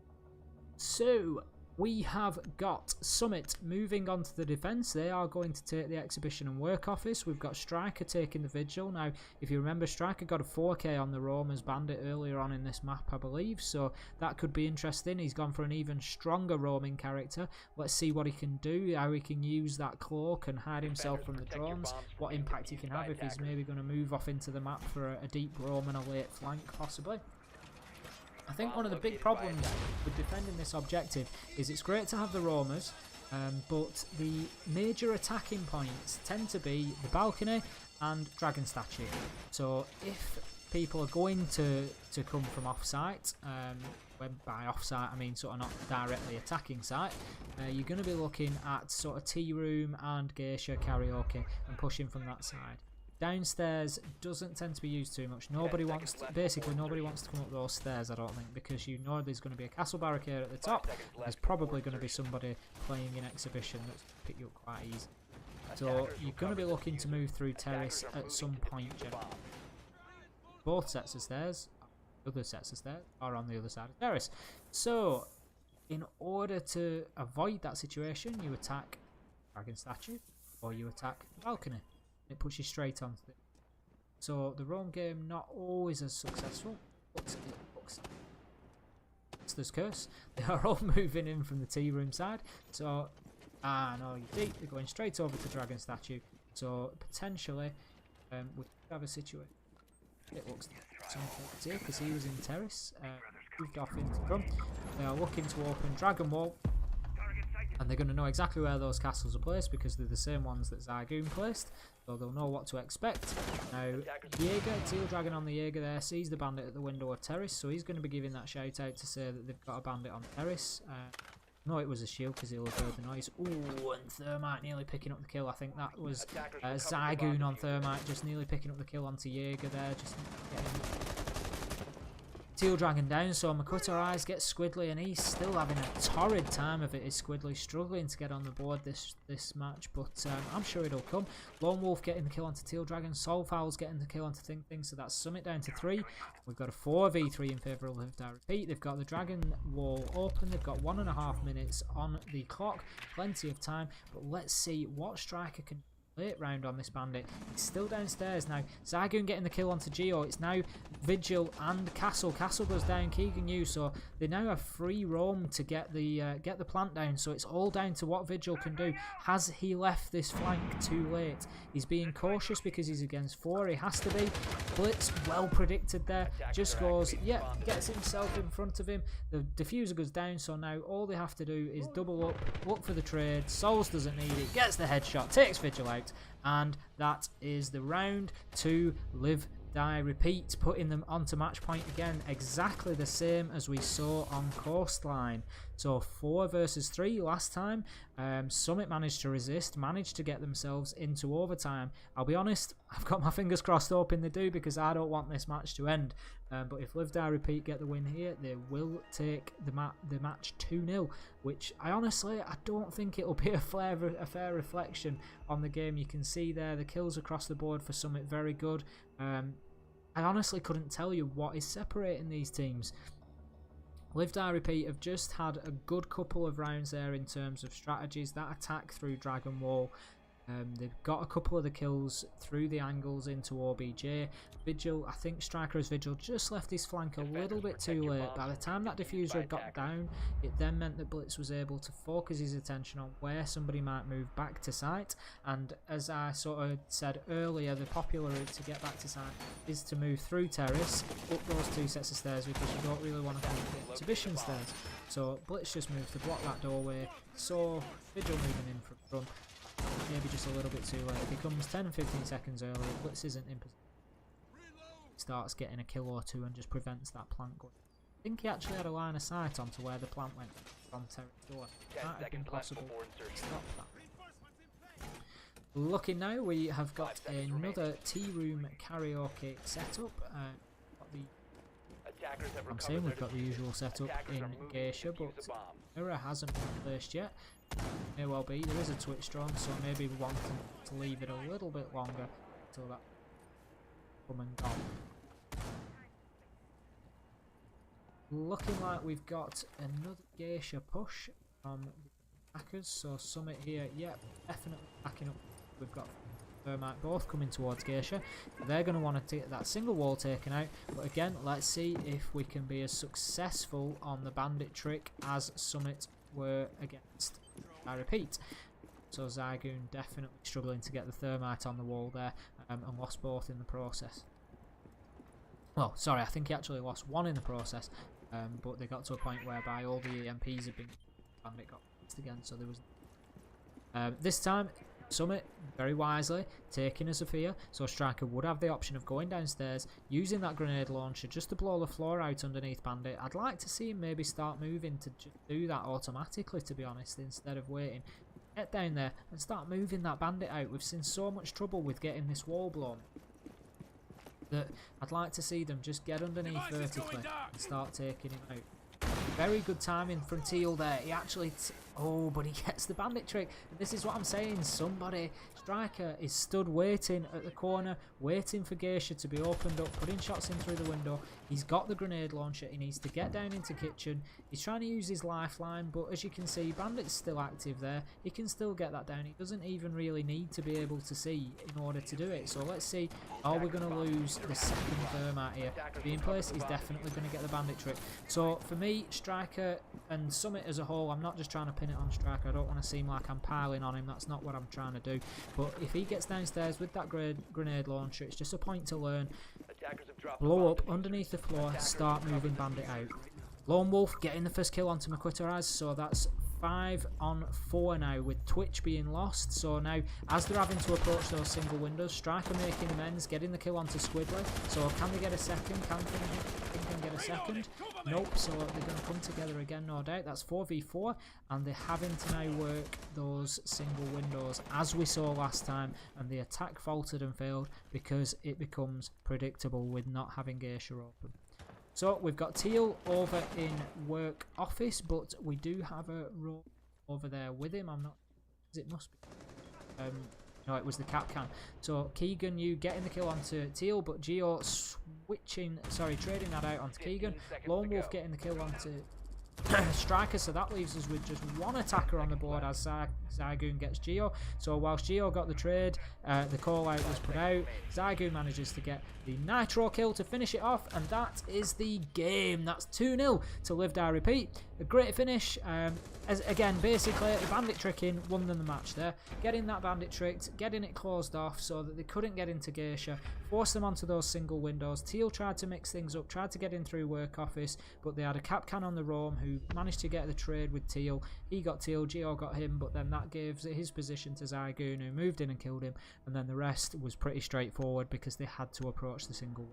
So we have got Summit moving on to the defence. They are going to take the Exhibition and Work Office. We've got Striker taking the Vigil. Now, if you remember, Striker got a 4K on the roam as Bandit earlier on in this map, I believe. So that could be interesting. He's gone for an even stronger roaming character. Let's see what he can do, how he can use that cloak and hide himself from the drones, what impact he can have if he's maybe going to move off into the map for a deep roam and a late flank, possibly. I think one of the big problems with defending this objective is it's great to have the roamers, but the major attacking points tend to be the balcony and dragon statue. So if people are going to come from off-site, when by off-site I mean sort of not directly attacking site, you're going to be looking at sort of tea room and geisha karaoke and pushing from that side. Downstairs doesn't tend to be used too much. Basically nobody wants to come up those stairs, I don't think, because you know there's going to be a castle barricade at the top. There's probably going to be somebody playing in Exhibition that's going to pick you up quite easy. So you're going to be looking to move through terrace at some point, generally. Both sets of stairs, other sets of stairs, are on the other side of terrace. So in order to avoid that situation, you attack Dragon Statue or you attack the balcony. It puts you straight onto it. So the roam game not always as successful, but it looks Monster's Curse. They are all moving in from the tea room side. So no, you deep. They're going straight over to Dragon Statue. So potentially we could have a situation. It looks like something because he was in terrace, moved off into front. They are looking to open Dragon Wall. And they're going to know exactly where those castles are placed because they're the same ones that Zygoon placed. So they'll know what to expect. Now, Jaeger, Teal Dragon on the Jaeger there, sees the bandit at the window of terrace. So he's going to be giving that shout out to say that they've got a bandit on terrace. No, it was a shield because he'll have heard the noise. Ooh, and Thermite nearly picking up the kill. I think that was Zygoon on Thermite, just nearly picking up the kill onto Jaeger there. Just getting Teal Dragon down, so Makoto Eyes gets Squidly, and he's still having a torrid time of it. Is Squidly struggling to get on the board this match, but I'm sure it'll come. Lone Wolf getting the kill onto Teal Dragon, Soulfowl's getting the kill onto Thing, so that's Summit down to 3. We've got a 4v3 in favour of Live Die Repeat. They've got the Dragon Wall open, they've got 1.5 minutes on the clock, plenty of time, but let's see what Striker can late round on this bandit. He's still downstairs now. Zygoon getting the kill onto Geo. It's now Vigil and Castle. Castle goes down, Keegan Yu, so they now have free roam to get the plant down, so it's all down to what Vigil can do. Has he left this flank too late? He's being cautious because he's against 4. He has to be. Blitz, well predicted there. Just goes, gets himself in front of him. The diffuser goes down, so now all they have to do is double up, look for the trade. Souls doesn't need it, gets the headshot, takes Vigil out, and that is the round to Live Die Repeat, putting them onto match point again, exactly the same as we saw on Coastline. So 4 versus 3 last time. Summit managed to resist, managed to get themselves into overtime. I'll be honest, I've got my fingers crossed hoping they do, because I don't want this match to end. But if Live Die Repeat get the win here, they will take the match 2-0, which I don't think it'll be a fair reflection on the game. You can see there the kills across the board for Summit, very good. I honestly couldn't tell you what is separating these teams. Live Die Repeat have just had a good couple of rounds there in terms of strategies. That attack through Dragon Wall, they've got a couple of the kills through the angles into OBJ. Vigil, I think Striker's Vigil just left his flank a little bit too late. By the time that diffuser had got down, it then meant that Blitz was able to focus his attention on where somebody might move back to site. And as I sort of said earlier, the popular route to get back to site is to move through terrace, up those 2 sets of stairs, because you don't really want to come up the exhibition stairs. So Blitz just moved to block that doorway, so Vigil moving in from front. Maybe just a little bit too late. He comes 10-15 seconds early. Blitz isn't in position. Starts getting a kill or 2 and just prevents that plant going. I think he actually had a line of sight onto where the plant went from terrace door. Might have been possible to stop that. Looking now, we have got another tea room karaoke setup. I'm saying we've got the usual setup in Geisha, but Mirror hasn't been placed yet. May well be. There is a Twitch drone, so maybe we want to leave it a little bit longer until that come and gone. Looking like we've got another Geisha push from the attackers, so Summit here, definitely backing up. We've got Thermite both coming towards Geisha. They're going to want to get that single wall taken out, but again, let's see if we can be as successful on the bandit trick as Summit were against. I repeat. So Zygoon definitely struggling to get the Thermite on the wall there, and lost both in the process. Well, sorry, I think he actually lost one in the process, but they got to a point whereby all the EMPs had been bandit got fixed again, so there was this time Summit very wisely taking a Sophia, so Striker would have the option of going downstairs, using that grenade launcher just to blow the floor out underneath Bandit. I'd like to see him maybe start moving to do that automatically, to be honest, instead of waiting. Get down there and start moving that Bandit out. We've seen so much trouble with getting this wall blown that I'd like to see them just get underneath vertically and start taking him out. Very good timing from Teal there. He actually... but he gets the bandit trick. This is what I'm saying. Striker is stood waiting at the corner, waiting for Geisha to be opened up, putting shots in through the window. He's got the grenade launcher. He needs to get down into kitchen. He's trying to use his lifeline, but as you can see, Bandit's still active there. He can still get that down. He doesn't even really need to be able to see in order to do it. So let's see. Are we going to lose the second Thermite here? Being placed, he's definitely going to get the bandit trick. So for me, Striker and Summit as a whole, I'm not just trying to pin it on Striker. I don't want to seem like I'm piling on him. That's not what I'm trying to do. But if he gets downstairs with that grenade launcher, it's just a point to learn. Blow up underneath the floor, start moving Bandit out. Lone Wolf getting the first kill onto Makoto, so that's 5 on 4 now, with Twitch being lost. So now, as they're having to approach those single windows, Striker making amends, getting the kill onto Squidly. So can they get a second? Can Finnegan get a second? Nope, so they're going to come together again, no doubt. That's 4v4, and they're having to now work those single windows, as we saw last time, and the attack faltered and failed because it becomes predictable with not having Geisha open. So we've got Teal over in work office, but we do have a roam over there with him. I'm not. It must be. No, it was the cap can. So Keegan, you getting the kill onto Teal, but Geo trading that out onto Keegan. Lone Wolf getting the kill onto Striker, so that leaves us with just one attacker on the board as Zygoon gets Geo. So whilst Geo got the trade, the call out was put out. Zygoon manages to get the Nitro kill to finish it off, and that is the game. That's 2-0 to Live Die Repeat. A great finish. As again, basically the bandit tricking won them the match there. Getting that bandit tricked, getting it closed off so that they couldn't get into Geisha, forced them onto those single windows. Teal tried to mix things up, tried to get in through work office, but they had a cap can on the roam who managed to get the trade with Teal. He got Teal, Geo got him, but then that gives his position to Zygoon, who moved in and killed him, and then the rest was pretty straightforward because they had to approach the single.